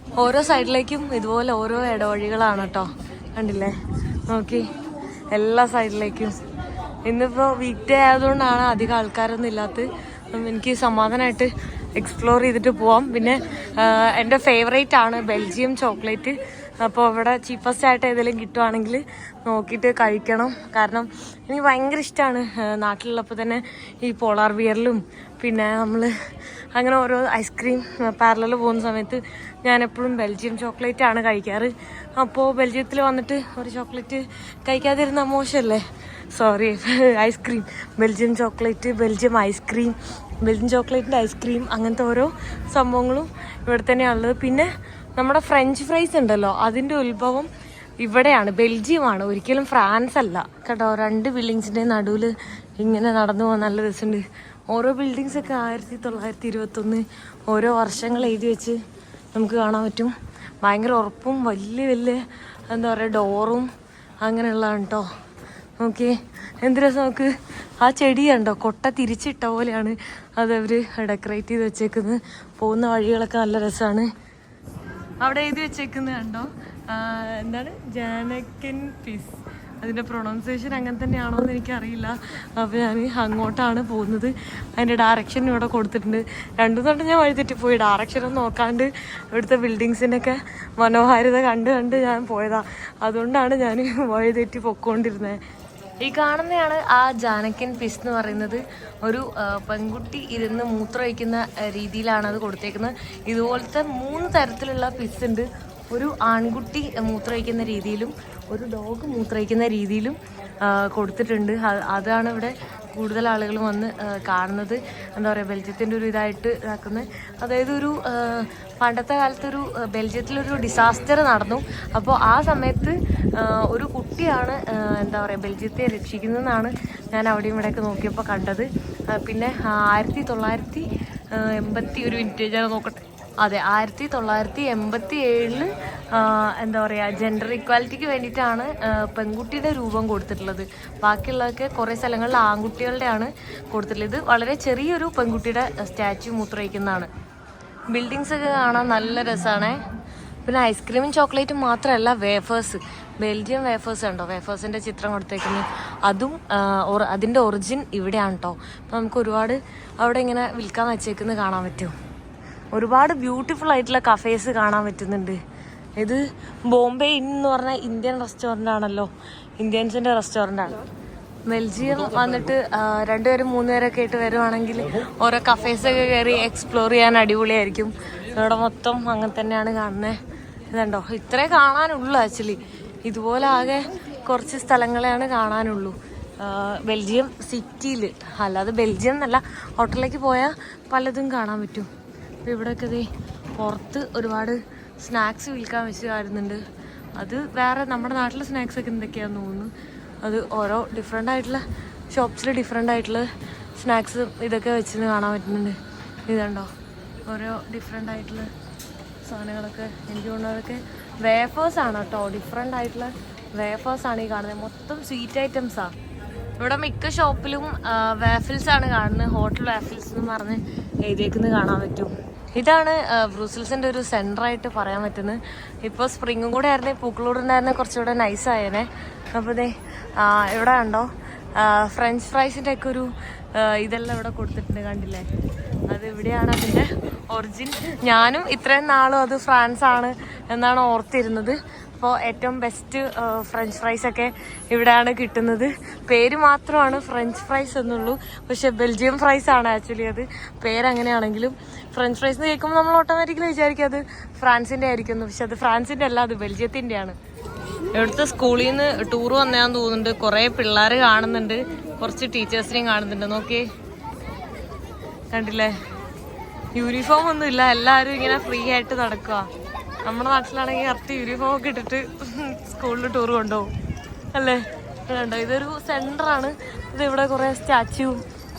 ഓരോ സൈഡിലേക്കും ഇതുപോലെ ഓരോ ഇടവഴികളാണ് കേട്ടോ. കണ്ടില്ലേ, നോക്കി എല്ലാ സൈഡിലേക്കും. ഇന്നിപ്പോൾ വീക്ക് ഡേ ആയതുകൊണ്ടാണ് അധികം ആൾക്കാരൊന്നും ഇല്ലാത്തത്. എനിക്ക് സമാധാനമായിട്ട് എക്സ്പ്ലോർ ചെയ്തിട്ട് പോവാം. പിന്നെ എൻ്റെ ഫേവറേറ്റ് ആണ് ബെൽജിയം ചോക്ലേറ്റ്. അപ്പോൾ ഇവിടെ ചീപ്പസ്റ്റ് ആയിട്ട് ഏതെങ്കിലും കിട്ടുവാണെങ്കിൽ നോക്കിയിട്ട് കഴിക്കണം. കാരണം എനിക്ക് ഭയങ്കര ഇഷ്ടമാണ്. നാട്ടിലുള്ളപ്പോൾ തന്നെ ഈ പോളാർ ബിയറിലും പിന്നെ നമ്മൾ അങ്ങനെ ഓരോ ഐസ്ക്രീം പാർലറിൽ പോകുന്ന സമയത്ത് ഞാൻ എപ്പോഴും ബെൽജിയം ചോക്ലേറ്റ് ആണ് കഴിക്കാറ്. അപ്പോൾ ബെൽജിയത്തിൽ വന്നിട്ട് ഒരു ചോക്ലേറ്റ് കഴിക്കാതിരുന്ന മോശമല്ലേ. Sorry, ice cream, Belgium chocolate, Belgium ice cream, Belgium ചോക്ലേറ്റിൻ്റെ ഐസ്ക്രീം, അങ്ങനത്തെ ഓരോ സംഭവങ്ങളും ഇവിടെ തന്നെയാണുള്ളത്. പിന്നെ നമ്മുടെ ഫ്രഞ്ച് ഫ്രൈസ് ഉണ്ടല്ലോ, അതിൻ്റെ ഉത്ഭവം ഇവിടെയാണ്, ബെൽജിയമാണ്, ഒരിക്കലും ഫ്രാൻസ് അല്ല കേട്ടോ. 2 ബിൽഡിങ്സിൻ്റെ നടുവിൽ ഇങ്ങനെ നടന്നു പോകാൻ നല്ല രസമുണ്ട്. ഓരോ ബിൽഡിങ്സൊക്കെ 1921 ഓരോ വർഷങ്ങൾ എഴുതി വെച്ച് നമുക്ക് കാണാൻ പറ്റും. ഭയങ്കര ഉറപ്പും വലിയ വലിയ എന്താ പറയുക ഡോറും അങ്ങനെയുള്ളതാണ് കേട്ടോ. ഓക്കെ, എന്ത് രസം. നമുക്ക് ആ ചെടി കണ്ടോ, കൊട്ട തിരിച്ചിട്ട പോലെയാണ് അതവർ ഡെക്കറേറ്റ് ചെയ്ത് വെച്ചേക്കുന്നത്. പോകുന്ന വഴികളൊക്കെ നല്ല രസമാണ്. അവിടെ എഴുതി വെച്ചേക്കുന്നത് കണ്ടോ, എന്താണ് ജാനക്കൻ പീസ്. അതിൻ്റെ പ്രൊണൗൺസിയേഷൻ അങ്ങനെ തന്നെയാണോ എന്ന് എനിക്കറിയില്ല. അപ്പോൾ ഞാൻ അങ്ങോട്ടാണ് പോകുന്നത്. അതിൻ്റെ ഡയറക്ഷൻ ഇവിടെ കൊടുത്തിട്ടുണ്ട്. രണ്ടു തൊട്ട് ഞാൻ വഴിതെറ്റിപ്പോയി. ഡയറക്ഷനൊന്നും നോക്കാണ്ട് ഇവിടുത്തെ ബിൽഡിങ്സിൻ്റെയൊക്കെ മനോഹാരിത കണ്ട് ഞാൻ പോയതാണ്. അതുകൊണ്ടാണ് ഞാൻ വഴിതെറ്റി പൊക്കോണ്ടിരുന്നത്. ഈ കാണുന്നതാണ് ആ ജാനകിൻ പിസ് എന്ന് പറയുന്നത്. ഒരു പെൺകുട്ടി ഇരുന്ന് മൂത്രമൊഴിക്കുന്ന രീതിയിലാണ് അത് കൊടുത്തേക്കുന്നത്. ഇതുപോലത്തെ 3 തരത്തിലുള്ള പിസ് ഉണ്ട്. ഒരു ആൺകുട്ടി മൂത്രമൊഴിക്കുന്ന രീതിയിലും ഒരു ഡോഗ് മൂത്രമൊഴിക്കുന്ന രീതിയിലും കൊടുത്തിട്ടുണ്ട്. അതാണ് ഇവിടെ കൂടുതൽ ആളുകൾ വന്ന് കാണുന്നത്. എന്താ പറയുക, ബെൽജിയത്തിൻ്റെ ഒരു ഇതായിട്ട് ഇതാക്കുന്നത്. അതായത് ഒരു പണ്ടത്തെ കാലത്തൊരു ബെൽജിയത്തിലൊരു ഡിസാസ്റ്റർ നടന്നു. അപ്പോൾ ആ സമയത്ത് ഒരു കുട്ടിയാണ് എന്താ പറയുക ബെൽജിയത്തെ രക്ഷിക്കുന്നതെന്നാണ് ഞാൻ അവിടെയും ഇവിടെയൊക്കെ നോക്കിയപ്പോൾ കണ്ടത്. പിന്നെ 1980 ഒരു മിനിറ്റ് ഞാൻ നോക്കട്ടെ. അതെ, 1987 എന്താ പറയുക ജെൻഡർ ഇക്വാലിറ്റിക്ക് വേണ്ടിയിട്ടാണ് പെൺകുട്ടിയുടെ രൂപം കൊടുത്തിട്ടുള്ളത്. ബാക്കിയുള്ളതൊക്കെ കുറേ സ്ഥലങ്ങളിൽ ആൺകുട്ടികളുടെയാണ് കൊടുത്തിട്ടുള്ളത്. ഇത് വളരെ ചെറിയൊരു പെൺകുട്ടിയുടെ സ്റ്റാച്യു മൂത്രമൊഴിക്കുന്നതാണ്. ബിൽഡിങ്സ് ഒക്കെ കാണാൻ നല്ല രസമാണ്. പിന്നെ ഐസ്ക്രീമും ചോക്ലേറ്റും മാത്രമല്ല, വേഫേഴ്സ്, ബെൽജിയം വേഫേഴ്സ് ഉണ്ടോ, വേഫേഴ്സിൻ്റെ ചിത്രം കൊടുത്തേക്കുന്നത്. അതും അതിൻ്റെ ഒറിജിൻ ഇവിടെയാണ് കേട്ടോ. അപ്പോൾ നമുക്ക് ഒരുപാട് അവിടെ ഇങ്ങനെ വിൽക്കാൻ വെച്ചേക്കുന്നത് കാണാൻ പറ്റും. ഒരുപാട് ബ്യൂട്ടിഫുൾ ആയിട്ടുള്ള കഫേസ് കാണാൻ പറ്റുന്നുണ്ട്. ഇത് ബോംബെ ഇൻ എന്ന് പറഞ്ഞാൽ ഇന്ത്യൻ റെസ്റ്റോറൻ്റ് ആണല്ലോ, ഇന്ത്യൻസിൻ്റെ റെസ്റ്റോറൻ്റാണ്. ബെൽജിയം വന്നിട്ട് 2 പേരും 3 പേരൊക്കെ ആയിട്ട് വരുവാണെങ്കിൽ ഓരോ കഫേസൊക്കെ കയറി എക്സ്പ്ലോർ ചെയ്യാൻ അടിപൊളിയായിരിക്കും. ഇവിടെ മൊത്തം അങ്ങനെ തന്നെയാണ് കാണുന്നത്. ഇതുണ്ടോ, ഇത്രേ കാണാനുള്ളൂ ആക്ച്വലി. ഇതുപോലെ ആകെ കുറച്ച് സ്ഥലങ്ങളെയാണ് കാണാനുള്ളൂ ബെൽജിയം സിറ്റിയിൽ. അല്ലാതെ ബെൽജിയം എന്നല്ല, ഹോട്ടലിലേക്ക് പോയാൽ പലതും കാണാൻ പറ്റും. അപ്പോൾ ഇവിടെയൊക്കെ ഇതേ പുറത്ത് ഒരുപാട് സ്നാക്സ് വിൽക്കാൻ വെച്ച് കാണുന്നുണ്ട്. അത് വേറെ നമ്മുടെ നാട്ടിലെ സ്നാക്സൊക്കെ എന്തൊക്കെയാണെന്ന് തോന്നുന്നു. അത് ഓരോ ഡിഫറെൻ്റ് ആയിട്ടുള്ള ഷോപ്സിൽ ഡിഫറെൻ്റ് ആയിട്ടുള്ള സ്നാക്സ് ഇതൊക്കെ വെച്ചിട്ട് കാണാൻ പറ്റുന്നുണ്ട്. ഇതുണ്ടോ, ഓരോ ഡിഫറെൻ്റ് ആയിട്ടുള്ള സാധനങ്ങളൊക്കെ. എനിക്ക് തോന്നുന്നതൊക്കെ വേഫേഴ്സാണ് കേട്ടോ. ഡിഫറെൻ്റ് ആയിട്ടുള്ള വേഫേഴ്സാണ് ഈ കാണുന്നത്. മൊത്തം സ്വീറ്റ് ഐറ്റംസാണ്. ഇവിടെ മിക്ക ഷോപ്പിലും വാഫിൽസാണ് കാണുന്നത്. ഹോട്ടൽ വാഫിൽസ് എന്ന് പറഞ്ഞ് എഴുതിയേക്കുന്നത് കാണാൻ പറ്റും. ഇതാണ് ബ്രൂസൽസിൻ്റെ ഒരു സെൻറ്ററായിട്ട് പറയാൻ പറ്റുന്നത്. ഇപ്പോൾ സ്പ്രിങ്ങും കൂടെ ആയിരുന്നേ, പൂക്കളൂടുണ്ടായിരുന്നെ കുറച്ചുകൂടെ നൈസായേനെ. അപ്പോൾ ഇതേ ഇവിടെ കണ്ടോ, ഫ്രഞ്ച് ഫ്രൈസിൻ്റെ ഒക്കെ ഒരു ഇതെല്ലാം ഇവിടെ കൊടുത്തിട്ടുണ്ട്, കണ്ടില്ലേ? അത് ഇവിടെയാണ് അതിൻ്റെ ഒറിജിൻ. ഞാനും ഇത്രയും നാളും അത് ഫ്രാൻസ് ആണ് എന്നാണ് ഓർത്തിരുന്നത്. അപ്പോൾ ഏറ്റവും ബെസ്റ്റ് ഫ്രഞ്ച് ഫ്രൈസൊക്കെ ഇവിടെയാണ് കിട്ടുന്നത്. പേര് മാത്രമാണ് ഫ്രഞ്ച് ഫ്രൈസ് എന്നുള്ളൂ, പക്ഷെ ബെൽജിയം ഫ്രൈസ് ആണ് ആക്ച്വലി. അത് പേരങ്ങനെയാണെങ്കിലും ഫ്രഞ്ച് ഫ്രൈസ് എന്ന് കേൾക്കുമ്പോൾ നമ്മൾ ഓട്ടോമാറ്റിക്കലി വിചാരിക്കും അത് ഫ്രാൻസിൻ്റെ ആയിരിക്കുന്നു. പക്ഷെ അത് ഫ്രാൻസിൻ്റെ അല്ല, അത് ബെൽജിയത്തിൻ്റെയാണ്. ഇവിടുത്തെ സ്കൂളിൽ നിന്ന് ടൂർ വന്നതാന്ന് തോന്നുന്നുണ്ട്. കുറേ പിള്ളേർ കാണുന്നുണ്ട്, കുറച്ച് ടീച്ചേഴ്സിനെയും കാണുന്നുണ്ട്. നോക്കിയേ, കണ്ടില്ലേ? യൂണിഫോം ഒന്നും ഇല്ല, എല്ലാവരും ഇങ്ങനെ ഫ്രീ ആയിട്ട് നടക്കുക. നമ്മുടെ നാട്ടിലാണെങ്കിൽ കറക്റ്റ് യൂണിഫോം ഒക്കെ ഇട്ടിട്ട് സ്കൂളിൽ ടൂർ കൊണ്ടുപോകും അല്ലേ? കണ്ടോ, ഇതൊരു സെൻറ്ററാണ്. ഇതിവിടെ കുറേ സ്റ്റാച്യു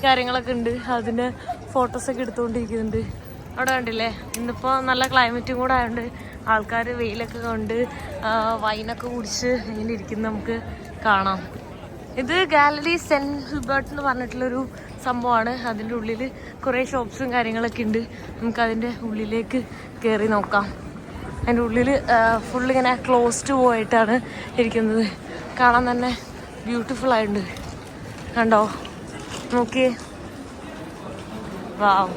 കാര്യങ്ങളൊക്കെ ഉണ്ട്. അതിൻ്റെ ഫോട്ടോസൊക്കെ എടുത്തുകൊണ്ടിരിക്കുന്നുണ്ട്. അവിടെ കണ്ടില്ലേ, ഇന്നിപ്പോൾ നല്ല ക്ലൈമറ്റും കൂടെ ആയതുകൊണ്ട് ആൾക്കാർ വെയിലൊക്കെ കൊണ്ട് വൈനൊക്കെ കുടിച്ച് ഇങ്ങനെ ഇരിക്കുന്നത് നമുക്ക് കാണാം. ഇത് ഗാലറി സെൻറ്റ് ഹിൽബർട്ട് എന്ന് പറഞ്ഞിട്ടുള്ളൊരു സംഭവമാണ്. അതിൻ്റെ ഉള്ളിൽ കുറേ ഷോപ്സും കാര്യങ്ങളൊക്കെ ഉണ്ട്. നമുക്കതിൻ്റെ ഉള്ളിലേക്ക് കയറി നോക്കാം. അതിൻ്റെ ഉള്ളിൽ ഫുള്ളിങ്ങനെ ക്ലോസ്ഡ് പോയിട്ടാണ് ഇരിക്കുന്നത്. കാണാൻ തന്നെ ബ്യൂട്ടിഫുൾ ആയിട്ടുണ്ട്. കണ്ടോ, നോക്കിയേ, വാവ്,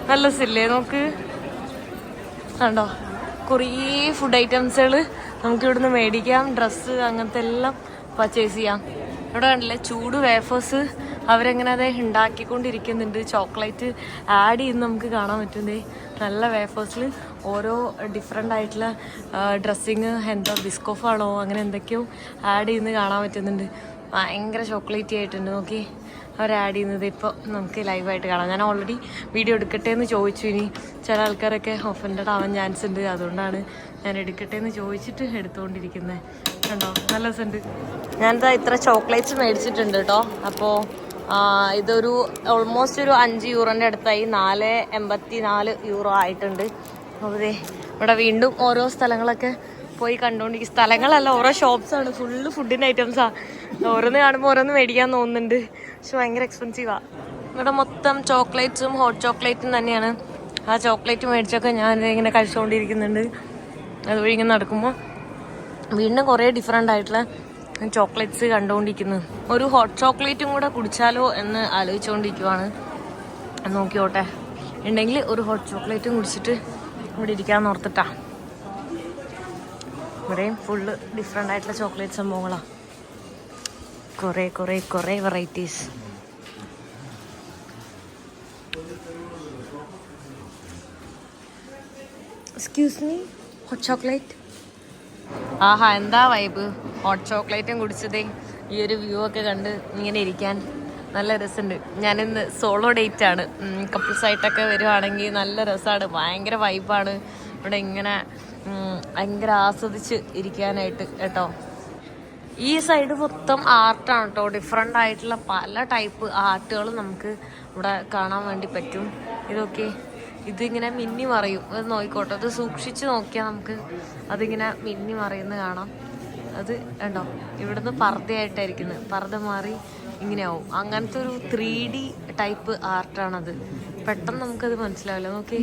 നല്ല രസമില്ലേ? നോക്ക്, കണ്ടോ, കുറേ ഫുഡ് ഐറ്റംസുകൾ നമുക്ക് ഇവിടുന്ന് മേടിക്കാം. ഡ്രസ്സ് അങ്ങനത്തെ എല്ലാം പർച്ചേസ് ചെയ്യാം. ഇവിടെ കണ്ടില്ലേ, ചൂട് വേഫേഴ്സ് അവരെങ്ങനെ അത് ഉണ്ടാക്കിക്കൊണ്ടിരിക്കുന്നുണ്ട്. ചോക്ലേറ്റ് ആഡ് ചെയ്യുന്ന നമുക്ക് കാണാൻ പറ്റുന്നേ. നല്ല വേഫേഴ്സിൽ ഓരോ ഡിഫറെൻ്റ് ആയിട്ടുള്ള ഡ്രസ്സിങ്, എന്താ ബിസ്കോഫാണോ അങ്ങനെ എന്തൊക്കെയോ ആഡ് ചെയ്യുന്നത് കാണാൻ പറ്റുന്നുണ്ട്. ഭയങ്കര ചോക്ലേറ്റി ആയിട്ടുണ്ട്. നോക്കി അവർ ആഡ് ചെയ്യുന്നത് ഇപ്പോൾ നമുക്ക് ലൈവായിട്ട് കാണാം. ഞാൻ ഓൾറെഡി വീഡിയോ എടുക്കട്ടെ എന്ന് ചോദിച്ചു. ഇനി ചില ആൾക്കാരൊക്കെ ഒഫൻഡഡ് ആവാൻ ചാൻസ് ഉണ്ട്, അതുകൊണ്ടാണ് ഞാൻ എടുക്കട്ടെ എന്ന് ചോദിച്ചിട്ട് എടുത്തുകൊണ്ടിരിക്കുന്നത്. കണ്ടോ, നല്ല രസമുണ്ട്. ഞാനിതാ ഇത്ര ചോക്ലേറ്റ്സ് മേടിച്ചിട്ടുണ്ട് കേട്ടോ. അപ്പോൾ ഇതൊരു ഓൾമോസ്റ്റ് ഒരു 5 യൂറോൻ്റെ അടുത്തായി, 4.84 യൂറോ ആയിട്ടുണ്ട്. അപ്പോൾ ഇവിടെ വീണ്ടും ഓരോ സ്ഥലങ്ങളൊക്കെ പോയി കണ്ടുകൊണ്ടിരിക്കും. സ്ഥലങ്ങളല്ല, ഓരോ ഷോപ്സാണ്, ഫുള്ള് ഫുഡിൻ്റെ ഐറ്റംസാണ്. ഓരോന്ന് കാണുമ്പോൾ ഓരോന്ന് മേടിക്കാൻ തോന്നുന്നുണ്ട്, പക്ഷെ ഭയങ്കര എക്സ്പെൻസീവാണ്. ഇവിടെ മൊത്തം ചോക്ലേറ്റ്സും ഹോട്ട് ചോക്ലേറ്റും തന്നെയാണ്. ആ ചോക്ലേറ്റ് മേടിച്ചൊക്കെ ഞാൻ ഇങ്ങനെ കഴിച്ചുകൊണ്ടിരിക്കുന്നുണ്ട്. അതുവഴി ഇങ്ങനെ നടക്കുമ്പോൾ വീണ്ടും കുറേ ഡിഫറെൻ്റ് ആയിട്ടുള്ള ചോക്ലേറ്റ്സ് കണ്ടുകൊണ്ടിരിക്കുന്നു. ഒരു ഹോട്ട് ചോക്ലേറ്റും കൂടെ കുടിച്ചാലോ എന്ന് ആലോചിച്ചുകൊണ്ടിരിക്കുവാണ്. നോക്കിയോട്ടെ, ഉണ്ടെങ്കിൽ ഒരു ഹോട്ട് ചോക്ലേറ്റും കുടിച്ചിട്ട് ഇവിടെ ഇരിക്കാമെന്ന് ഓർത്തിട്ടാ. ഇവിടെയും ഫുള്ള് ഡിഫറെൻ്റ് ആയിട്ടുള്ള ചോക്ലേറ്റ് സംഭവങ്ങളാണ്. കുറേ varieties. Excuse me, hot chocolate. ആഹാ, എന്താ വൈബ്. ഹോട്ട് ചോക്ലേറ്റും കുടിച്ചതേ ഈ ഒരു വ്യൂ ഒക്കെ കണ്ട് ഇങ്ങനെ ഇരിക്കാൻ നല്ല രസമുണ്ട്. ഞാനിന്ന് സോളോ ഡേറ്റ് ആണ്. കപ്പിൾസായിട്ടൊക്കെ വരുവാണെങ്കിൽ നല്ല രസമാണ്, ഭയങ്കര വൈബാണ് ഇവിടെ ഇങ്ങനെ ഭയങ്കര ആസ്വദിച്ച് ഇരിക്കാനായിട്ട് കേട്ടോ. ഈ സൈഡ് മൊത്തം ആർട്ടാണ് കേട്ടോ. ഡിഫറെൻ്റ് ആയിട്ടുള്ള പല ടൈപ്പ് ആർട്ടുകൾ നമുക്ക് ഇവിടെ കാണാൻ വേണ്ടി പറ്റും. ഇതൊക്കെ ഇതിങ്ങനെ മിന്നി മറയും. അത് നോക്കിക്കോട്ടെ, അത് സൂക്ഷിച്ച് നോക്കിയാൽ നമുക്ക് അതിങ്ങനെ മിന്നി മറയുന്നത് കാണാം. അത് കണ്ടോ, ഇവിടുന്ന് പർദ്ദയായിട്ടായിരിക്കുന്നത്, പർദ്ദ മാറി ഇങ്ങനെയാവും. അങ്ങനത്തെ ഒരു 3D ടൈപ്പ് ആർട്ടാണത്. പെട്ടെന്ന് നമുക്കത് മനസ്സിലാവില്ല. നോക്കി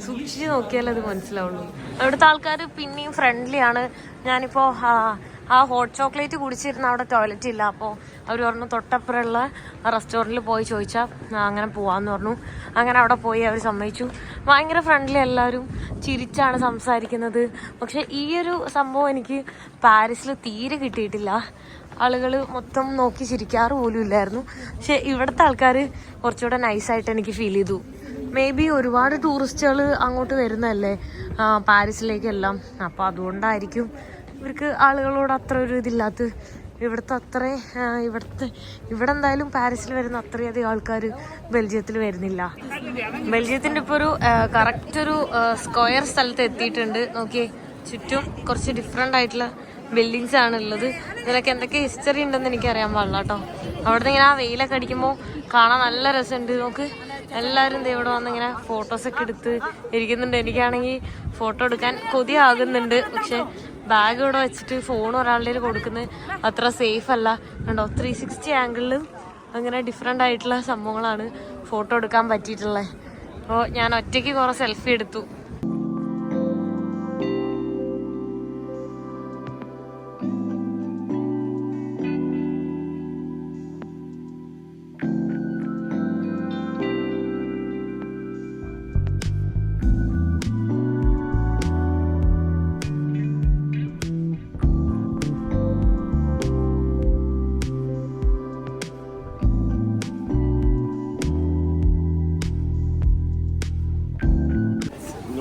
സൂക്ഷിച്ച് നോക്കിയാലേ അത് മനസ്സിലാവുള്ളൂ. ഇവിടുത്തെ ആൾക്കാർ പിന്നെയും ഫ്രണ്ട്ലി ആണ്. ഞാനിപ്പോൾ ആ ഹോട്ട് ചോക്ലേറ്റ് കുടിച്ചിരുന്ന അവിടെ ടോയ്ലറ്റ് ഇല്ല. അപ്പോൾ അവർ പറഞ്ഞു തൊട്ടപ്പുറമുള്ള റെസ്റ്റോറൻറ്റിൽ പോയി ചോദിച്ചാൽ അങ്ങനെ പോവാമെന്ന് പറഞ്ഞു. അങ്ങനെ അവിടെ പോയി അവർ സമ്മതിച്ചു. ഭയങ്കര ഫ്രണ്ട്ലി, എല്ലാവരും ചിരിച്ചാണ് സംസാരിക്കുന്നത്. പക്ഷെ ഈ ഒരു സംഭവം എനിക്ക് പാരീസിൽ തീരെ കിട്ടിയിട്ടില്ല. ആളുകൾ മൊത്തം നോക്കി ചിരിക്കാറ് പോലും ഇല്ലായിരുന്നു. പക്ഷെ ഇവിടുത്തെ ആൾക്കാർ കുറച്ചുകൂടെ നൈസായിട്ട് എനിക്ക് ഫീൽ ചെയ്തു. മേ ബി ഒരുപാട് ടൂറിസ്റ്റുകൾ അങ്ങോട്ട് വരുന്നതല്ലേ പാരീസിലേക്കെല്ലാം. അപ്പോൾ അതുകൊണ്ടായിരിക്കും ഇവർക്ക് ആളുകളോട് അത്ര ഒരു ഇതില്ലാത്ത. ഇവിടെ എന്തായാലും പാരീസിൽ വരുന്ന അത്രയധികം ആൾക്കാർ ബെൽജിയത്തിൽ വരുന്നില്ല. ബെൽജിയത്തിൻ്റെ ഇപ്പോൾ ഒരു കറക്റ്റ് ഒരു സ്ക്വയർ സ്ഥലത്ത് എത്തിയിട്ടുണ്ട്. നോക്കിയേ, ചുറ്റും കുറച്ച് ഡിഫറെൻ്റ് ആയിട്ടുള്ള ബിൽഡിങ്സ് ആണ് ഉള്ളത്. ഇതിലൊക്കെ എന്തൊക്കെ ഹിസ്റ്ററി ഉണ്ടെന്ന് എനിക്കറിയാൻ പാടില്ല കേട്ടോ. അവിടുന്ന് ഇങ്ങനെ ആ വെയിലൊക്കെ അടിക്കുമ്പോൾ കാണാൻ നല്ല രസമുണ്ട്. നോക്ക്, എല്ലാവരും ഇവിടെ വന്നിങ്ങനെ ഫോട്ടോസൊക്കെ എടുത്ത് ഇരിക്കുന്നുണ്ട്. എനിക്കാണെങ്കിൽ ഫോട്ടോ എടുക്കാൻ കൊതിയാകുന്നുണ്ട്. പക്ഷെ ബാഗ് ഇവിടെ വെച്ചിട്ട് ഫോൺ ഒരാളുടെ കൊടുക്കുന്നത് അത്ര സേഫ് അല്ല. കണ്ടോ, 360 ആംഗിളിലും അങ്ങനെ ഡിഫറെൻ്റ് ആയിട്ടുള്ള സംഭവങ്ങളാണ് ഫോട്ടോ എടുക്കാൻ പറ്റിയിട്ടുള്ളത്. അപ്പോൾ ഞാൻ ഒറ്റയ്ക്ക് കുറേ സെൽഫി എടുത്തു.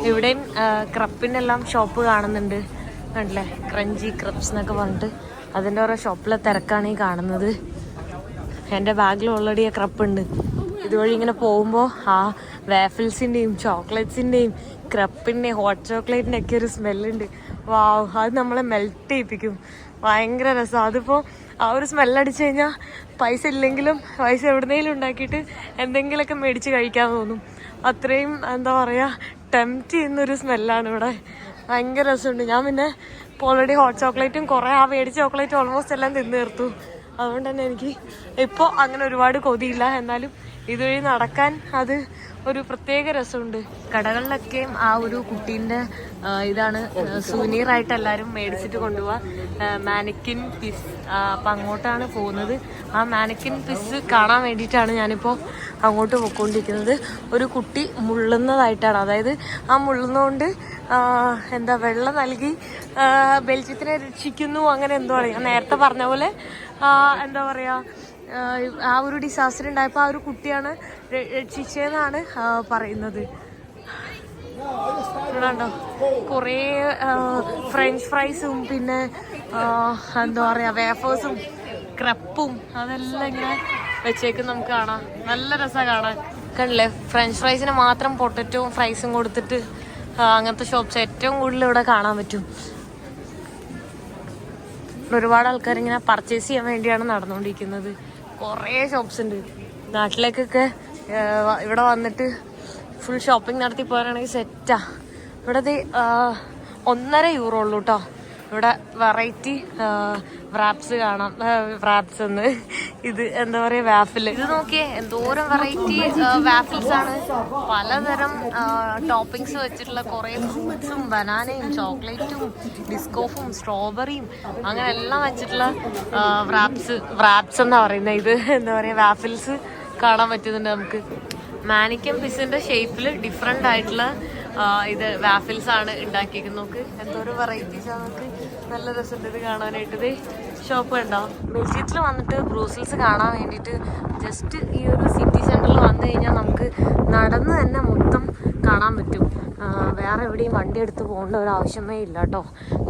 ഇവിടെയും ക്രപ്പിനെല്ലാം ഷോപ്പ് കാണുന്നുണ്ട്. കണ്ടില്ലേ, ക്രഞ്ചി ക്രപ്സ് എന്നൊക്കെ പറഞ്ഞിട്ട് അതിൻ്റെ ഓരോ ഷോപ്പിലെ തിരക്കാണ് ഈ കാണുന്നത്. എൻ്റെ ബാഗിൽ ഓൾറെഡി ആ ക്രപ്പ് ഉണ്ട്. ഇതുവഴി ഇങ്ങനെ പോകുമ്പോൾ ആ വാഫിൾസിൻ്റെയും ചോക്ലേറ്റ്സിൻ്റെയും ക്രപ്പിൻ്റെയും ഹോട്ട് ചോക്ലേറ്റിൻ്റെ ഒക്കെ ഒരു സ്മെല്ലുണ്ട്. വാവ്, അത് നമ്മളെ മെൽറ്റ് ചെയ്യിപ്പിക്കും. ഭയങ്കര രസമാണ്. അതിപ്പോൾ ആ ഒരു സ്മെല്ലടിച്ച് കഴിഞ്ഞാൽ പൈസ ഇല്ലെങ്കിലും പൈസ എവിടുന്നേലും ഉണ്ടാക്കിയിട്ട് എന്തെങ്കിലുമൊക്കെ മേടിച്ച് കഴിക്കാൻ തോന്നും. അത്രയും എന്താ പറയുക, ടെംപ്റ്റ് ചെയ്യുന്നൊരു സ്മെല്ലാണ് ഇവിടെ. ഭയങ്കര രസമുണ്ട്. ഞാൻ പിന്നെ ഇപ്പോൾ ഓൾറെഡി ഹോട്ട് ചോക്ലേറ്റും കുറേ ആ മേടിച്ച ചോക്ലേറ്റും ഓൾമോസ്റ്റ് എല്ലാം തിന്നു തീർത്തു. അതുകൊണ്ട് തന്നെ എനിക്ക് ഇപ്പോൾ അങ്ങനെ ഒരുപാട് കൊതിയില്ല. എന്നാലും ഇതുവഴി നടക്കാൻ അത് ഒരു പ്രത്യേക രസമുണ്ട്. കടകളിലൊക്കെയും ആ ഒരു കുട്ടീൻ്റെ ഇതാണ് സുവനീറായിട്ട് എല്ലാവരും മേടിച്ചിട്ട് കൊണ്ടുപോവാ, മാനിക്കിൻ പീസ്. അപ്പം അങ്ങോട്ടാണ് പോകുന്നത്. ആ മാനിക്കിൻ പീസ് കാണാൻ വേണ്ടിയിട്ടാണ് ഞാനിപ്പോൾ അങ്ങോട്ട് പോയിക്കൊണ്ടിരിക്കുന്നത്. ഒരു കുട്ടി മുള്ളുന്നതായിട്ടാണ്, അതായത് ആ മുള്ളുന്നതുകൊണ്ട് എന്താ വെള്ളം നൽകി ബെൽജിയത്തിനെ രക്ഷിക്കുന്നു, അങ്ങനെ എന്തോ ആണ്. ഞാൻ നേരത്തെ പറഞ്ഞ പോലെ എന്താ പറയുക, ആ ഒരു ഡിസാസ്റ്റർ ഉണ്ടായപ്പോൾ ആ ഒരു കുട്ടിയാണ് രക്ഷിച്ചതെന്നാണ് പറയുന്നത്. കണ്ടോ, കുറേ ഫ്രഞ്ച് ഫ്രൈസും പിന്നെ എന്താ പറയുക വേഫേഴ്സും ക്രപ്പും അതെല്ലാം ഇങ്ങനെ വെച്ചേക്കും നമുക്ക് കാണാം. നല്ല രസമാണ് കാണാൻ. കണ്ടില്ലേ, ഫ്രഞ്ച് ഫ്രൈസിന് മാത്രം പൊട്ടറ്റോവും ഫ്രൈസും കൊടുത്തിട്ട് അങ്ങനത്തെ ഷോപ്സ് ഏറ്റവും കൂടുതൽ ഇവിടെ കാണാൻ പറ്റും. ഒരുപാട് ആൾക്കാർ ഇങ്ങനെ പർച്ചേസ് ചെയ്യാൻ വേണ്ടിയാണ് നടന്നുകൊണ്ടിരിക്കുന്നത്. കുറേ ഷോപ്സ് ഉണ്ട്. നാട്ടിലേക്കൊക്കെ ഇവിടെ വന്നിട്ട് ഫുൾ ഷോപ്പിംഗ് നടത്തി പോകാനാണെങ്കിൽ സെറ്റാ. ഇവിടെ €1.5 ഉള്ളൂ കേട്ടോ. ഇവിടെ വെറൈറ്റി വ്രാപ്സ് കാണാം. വ്രാപ്സ് എന്ന് ഇത് എന്താ പറയുക, വാഫിൽ. ഇത് നോക്കിയേ, എന്തോരം വെറൈറ്റി വാഫിൽസ് ആണ്. പലതരം ടോപ്പിങ്സ് വെച്ചിട്ടുള്ള കുറേ ഫ്രൂട്ട്സും ബനാനയും ചോക്ലേറ്റും ഡിസ്കോഫും സ്ട്രോബെറിയും അങ്ങനെ എല്ലാം വെച്ചിട്ടുള്ള വ്രാപ്സ് എന്നാ പറയുന്നത്. ഇത് എന്താ പറയുക, വാഫിൽസ് കാണാൻ പറ്റുന്നുണ്ട് നമുക്ക്. മാനിക്കൻ പിസിന്റെ ഷേപ്പിൽ ഡിഫറെൻ്റ് ആയിട്ടുള്ള ഇത് വാഫിൽസ് ആണ് ഉണ്ടാക്കിയിരിക്കുന്നത്. നോക്ക് എന്തോരം വെറൈറ്റീസ് ആണ്. നമുക്ക് നല്ല രസമുണ്ട് ഇത് കാണാനായിട്ട്. ഇത് ഷോപ്പ് കണ്ടോ. ബെൽജിയത്തിൽ വന്നിട്ട് ബ്രൂസൽസ് കാണാൻ വേണ്ടിയിട്ട് ജസ്റ്റ് ഈ ഒരു സിറ്റി സെൻറ്ററിൽ വന്നു കഴിഞ്ഞാൽ നമുക്ക് നടന്ന് തന്നെ മൊത്തം കാണാൻ പറ്റും. വേറെ എവിടെയും വണ്ടി എടുത്ത് പോകേണ്ട ഒരു ആവശ്യമേ ഇല്ല കേട്ടോ.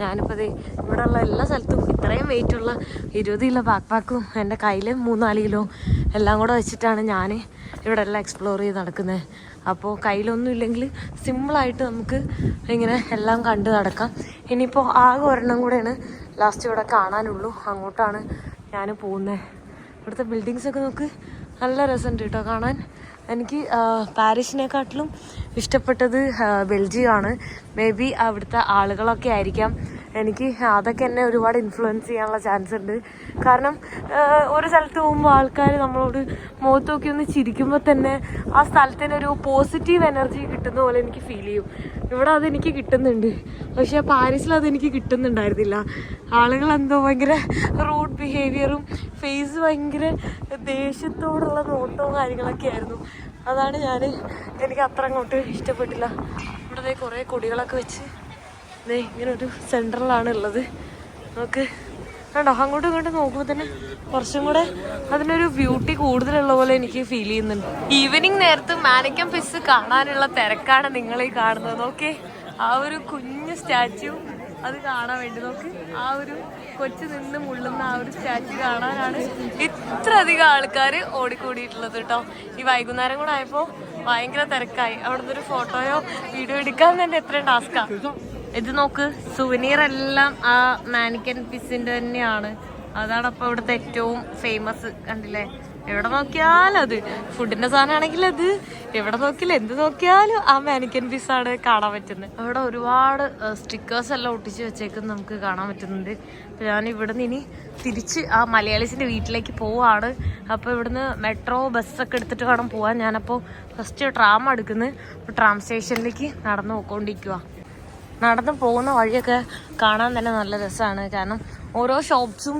ഞാനിപ്പോൾ ഇത് ഇവിടെയുള്ള എല്ലാ സ്ഥലത്തും ഇത്രയും വെയിറ്റുള്ള 20 കിലോ ബാക്ക് പാക്കും എൻ്റെ കയ്യിൽ 3-4 കിലോ എല്ലാം കൂടെ വെച്ചിട്ടാണ് ഞാൻ ഇവിടെ എല്ലാം എക്സ്പ്ലോർ ചെയ്ത് നടക്കുന്നത്. അപ്പോൾ കയ്യിലൊന്നും ഇല്ലെങ്കിൽ സിമ്പിളായിട്ട് നമുക്ക് ഇങ്ങനെ എല്ലാം കണ്ട് നടക്കാം. ഇനിയിപ്പോൾ ആകെ ഒരെണ്ണം കൂടെയാണ് ലാസ്റ്റ് ഇവിടെ കാണാനുള്ളൂ. അങ്ങോട്ടാണ് ഞാൻ പോകുന്നത്. ഇവിടുത്തെ ബിൽഡിങ്സൊക്കെ നോക്ക്, നല്ല രസമുണ്ട് കേട്ടോ കാണാൻ. എനിക്ക് പാരീസിനെക്കാട്ടിലും ഇഷ്ടപ്പെട്ടത് ബെൽജിയമാണ്. മേ ബി അവിടുത്തെ ആളുകളൊക്കെ ആയിരിക്കാം. എനിക്ക് അതൊക്കെ എന്നെ ഒരുപാട് ഇൻഫ്ലുവൻസ് ചെയ്യാനുള്ള ചാൻസ് ഉണ്ട്. കാരണം ഒരു സ്ഥലത്ത് പോകുമ്പോൾ ആൾക്കാർ നമ്മളോട് മുഖത്ത് നോക്കി ഒന്ന് ചിരിക്കുമ്പോൾ തന്നെ ആ സ്ഥലത്തിന് ഒരു പോസിറ്റീവ് എനർജി കിട്ടുന്ന പോലെ എനിക്ക് ഫീൽ ചെയ്യും. ഇവിടെ അതെനിക്ക് കിട്ടുന്നുണ്ട്, പക്ഷേ പാരീസിൽ അതെനിക്ക് കിട്ടുന്നുണ്ടായിരുന്നില്ല. ആളുകൾ എന്തോ ഭയങ്കര റൂഡ് ബിഹേവിയറും ഫേസ് ഭയങ്കര ദേഷ്യത്തോടുള്ള നോട്ടവും കാര്യങ്ങളൊക്കെ ആയിരുന്നു. അതാണ് എനിക്ക് അത്ര അങ്ങോട്ട് ഇഷ്ടപ്പെട്ടില്ല. ഇവിടെ കുറേ കൊടികളൊക്കെ വെച്ച് ഇങ്ങനെ ഒരു സെൻറ്ററിലാണ് ഉള്ളത്. നമുക്ക് കണ്ടോ, അങ്ങോട്ടും ഇങ്ങോട്ടും നോക്കുമ്പോൾ തന്നെ കുറച്ചും കൂടെ അതിനൊരു ബ്യൂട്ടി കൂടുതലുള്ള പോലെ എനിക്ക് ഫീൽ ചെയ്യുന്നുണ്ട്. ഈവനിങ് നേരത്ത് മാനിക്കൻ പിസ് കാണാനുള്ള തിരക്കാണ് നിങ്ങളീ കാണുന്നത്. നോക്കി ആ ഒരു കുഞ്ഞു സ്റ്റാച്യു അത് കാണാൻ വേണ്ടി. നോക്ക് ആ ഒരു കൊച്ചു നിന്ന് മുള്ളുന്ന ആ ഒരു സ്റ്റാച്യു കാണാനാണ് ഇത്ര അധികം ആൾക്കാർ ഓടിക്കൂടിയിട്ടുള്ളത് കേട്ടോ. ഈ വൈകുന്നേരം കൂടെ ആയപ്പോൾ ഭയങ്കര തിരക്കായി. അവിടുന്ന് ഒരു ഫോട്ടോയോ വീഡിയോ എടുക്കാൻ തന്നെ എത്രയും ടാസ്കാണ്. ഇത് നോക്ക്, സുവനീർ എല്ലാം ആ മാനിക്കൻ പിസിന്റെ തന്നെയാണ്. അതാണ് അപ്പോൾ ഇവിടുത്തെ ഏറ്റവും ഫേമസ്. കണ്ടില്ലേ, എവിടെ നോക്കിയാലും അത് ഫുഡിന്റെ സാധനമാണെങ്കിൽ അത് എവിടെ നോക്കിയാലും എന്ത് നോക്കിയാലും ആ മാനിക്കൻ പീസാണ് കാണാൻ പറ്റുന്നത്. അവിടെ ഒരുപാട് സ്റ്റിക്കേഴ്സ് എല്ലാം ഒട്ടിച്ച് വെച്ചേക്കുന്നത് നമുക്ക് കാണാൻ പറ്റുന്നുണ്ട്. അപ്പോൾ ഞാൻ ഇവിടെ നിന്ന് ഇനി തിരിച്ച് ആ മലയാളീസിൻ്റെ വീട്ടിലേക്ക് പോവാണ്. അപ്പോൾ ഇവിടുന്ന് മെട്രോ ബസ്സൊക്കെ എടുത്തിട്ട് വേണം പോകാൻ. ഞാനപ്പോൾ ഫസ്റ്റ് ട്രാം എടുക്കുന്നത്. അപ്പോൾ ട്രാം സ്റ്റേഷനിലേക്ക് നടന്ന് പോയിക്കൊണ്ടിരിക്കുക. നടന്ന് പോകുന്ന വഴിയൊക്കെ കാണാൻ തന്നെ നല്ല രസമാണ്. കാരണം ഓരോ ഷോപ്സും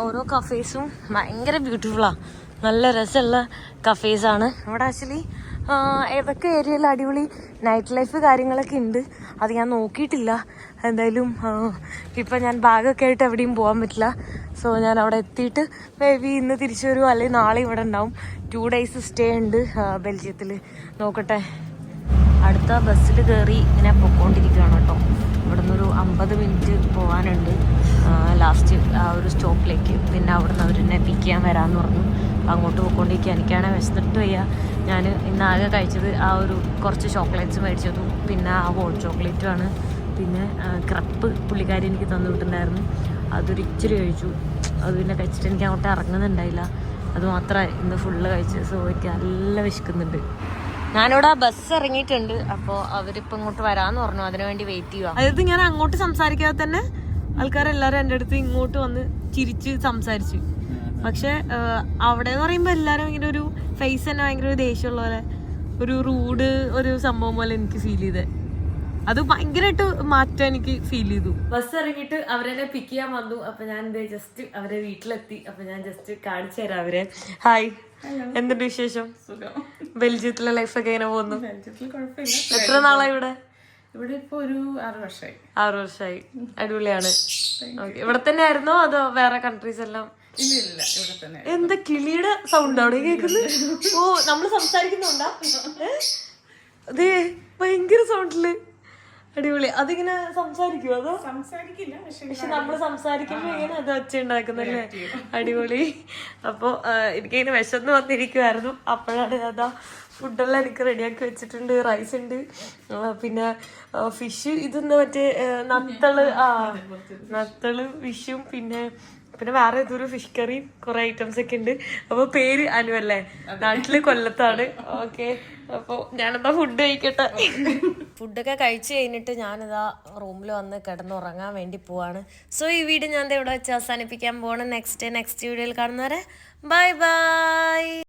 ഓരോ കഫേസും ഭയങ്കര ബ്യൂട്ടിഫുള്ളാണ്. നല്ല രസമുള്ള കഫേസാണ് ഇവിടെ. ആക്ച്വലി ഏതൊക്കെ ഏരിയയിൽ അടിപൊളി നൈറ്റ് ലൈഫ് കാര്യങ്ങളൊക്കെ ഉണ്ട്, അത് ഞാൻ നോക്കിയിട്ടില്ല. എന്തായാലും ഇപ്പം ഞാൻ ബാഗൊക്കെ ആയിട്ട് എവിടെയും പോകാൻ പറ്റില്ല. സോ ഞാൻ അവിടെ എത്തിയിട്ട് മേ ബി ഇന്ന് തിരിച്ചു വരുമോ അല്ലെങ്കിൽ നാളെ ഇവിടെ ഉണ്ടാവും. 2 days സ്റ്റേ ഉണ്ട് ബെൽജിയത്തിൽ. നോക്കട്ടെ. അടുത്ത ബസ്സിൽ കയറി ഇങ്ങനെ പൊയ്ക്കൊണ്ടിരിക്കുകയാണ് കേട്ടോ. ഇവിടെ നിന്നൊരു 50 മിനിറ്റ് പോകാനുണ്ട് ലാസ്റ്റ് ആ ഒരു സ്റ്റോപ്പിലേക്ക്. പിന്നെ അവിടെ നിന്ന് അവരെന്നെ പിക്ക് ചെയ്യാൻ വരാമെന്ന് പറഞ്ഞു. അങ്ങോട്ട് പോയിക്കൊണ്ടിരിക്കുക. എനിക്കാണെങ്കിൽ വിശന്നിട്ട് വയ്യ. ഞാൻ ഇന്നാകെ കഴിച്ചത് ആ ഒരു കുറച്ച് ചോക്ലേറ്റ്സ് മേടിച്ചതും പിന്നെ ആ ഹോട്ട് ചോക്ലേറ്റുമാണ്. പിന്നെ ക്രപ്പ് പുള്ളിക്കാരി എനിക്ക് തന്നു വിട്ടിട്ടുണ്ടായിരുന്നു, അതൊരു ഇച്ചിരി കഴിച്ചു. അത് പിന്നെ കഴിച്ചിട്ട് എനിക്ക് അങ്ങോട്ട് ഇറങ്ങുന്നുണ്ടായില്ല. അതുമാത്രമേ ഇന്ന് ഫുള്ള് കഴിച്ചു. സോ എനിക്ക് നല്ല വിശക്കുന്നുണ്ട്. ഞാനിവിടെ ബസ് ഇറങ്ങിയിട്ടുണ്ട്. അപ്പോൾ അവരിപ്പോൾ ഇങ്ങോട്ട് വരാമെന്ന് പറഞ്ഞു. അതിനു വേണ്ടി വെയിറ്റ് ചെയ്യുക. അതായത് ഞാൻ അങ്ങോട്ട് സംസാരിക്കാതെ തന്നെ ആൾക്കാരെല്ലാവരും എൻ്റെ അടുത്ത് ഇങ്ങോട്ട് വന്ന് ചിരിച്ച് സംസാരിച്ചു. പക്ഷെ അവിടെ എന്ന് പറയുമ്പോൾ എല്ലാവരും ഇങ്ങനെ ഒരു ഫേസ് തന്നെ ഭയങ്കര ഒരു ദേഷ്യമുള്ള പോലെ, ഒരു റൂഡ് ഒരു സംഭവം പോലെ എനിക്ക് ഫീൽ ചെയ്തത്. അത് ഭയങ്കരമായിട്ട് മാറ്റം എനിക്ക് ഫീൽ ചെയ്തു. ബസ് ഇറങ്ങിയിട്ട് അവരെന്നെ പിക്ക് ചെയ്യാൻ വന്നു. അപ്പൊ ഞാൻ ജസ്റ്റ് അവരെ വീട്ടിലെത്തി. അപ്പൊ ഞാൻ ജസ്റ്റ് കാണിച്ചു തരാം അവരെ. ഹായ്, എന്തുണ്ട് വിശേഷം? ബെൽജിയത്തിലെ ലൈഫൊക്കെ എങ്ങനെ പോകുന്നു? എത്ര നാളായി ഇവിടെ? ഇവിടെ ഇപ്പൊ ഒരു 6 വർഷമായി. 6 വർഷമായി. അടിപൊളിയാണ്. ഇവിടെ തന്നെ ആയിരുന്നോ അതോ വേറെ കൺട്രീസ് എല്ലാം? ഇല്ല, ഇവിടെ തന്നെ. എന്താ കിളിയുടെ സൗണ്ട് അവിടെ കേൾക്കുന്നത്? ഓ, നമ്മള് സംസാരിക്കുന്നുണ്ടാ? അതെ, ഭയങ്കര സൗണ്ടില്. അടിപൊളി. അതിങ്ങനെ സംസാരിക്കുമോ അതോ? സംസാരിക്കില്ല, പക്ഷെ നമ്മള് സംസാരിക്കുമ്പോ ഇങ്ങനെ അത് ഒച്ച ഉണ്ടാക്കുന്നല്ലേ. അടിപൊളി. അപ്പൊ എനിക്കിങ്ങനെ വിശന്ന് വന്നിരിക്കുമായിരുന്നു. അപ്പോഴാണ് അതാ ഫുഡെല്ലാം എനിക്ക് റെഡിയാക്കി വെച്ചിട്ടുണ്ട്. റൈസ് ഉണ്ട്, പിന്നെ ഫിഷ്. ഇതെന്താ മറ്റേ നത്തള്, നത്തള് ഫിഷും പിന്നെ പിന്നെ വേറെ ഏതൊരു ഫിഷ് കറിയും കുറെ ഐറ്റംസ് ഒക്കെ ഉണ്ട്. അപ്പൊ പേര് അനു അല്ലേ, നാട്ടില് കൊല്ലത്താണ്. ഓക്കെ, അപ്പൊ ഞാനെന്താ ഫുഡ് കഴിക്കട്ടെ. ഫുഡൊക്കെ കഴിച്ചു കഴിഞ്ഞിട്ട് ഞാനിതാ റൂമിൽ വന്ന് കിടന്നുറങ്ങാൻ വേണ്ടി പോവാണ്. സോ ഈ വീഡിയോ ഞാൻ ഇവിടെ വെച്ച് അവസാനിപ്പിക്കാൻ പോവാണ്. നെക്സ്റ്റ് വീഡിയോയിൽ കാണുന്നവരെ ബൈ ബൈ.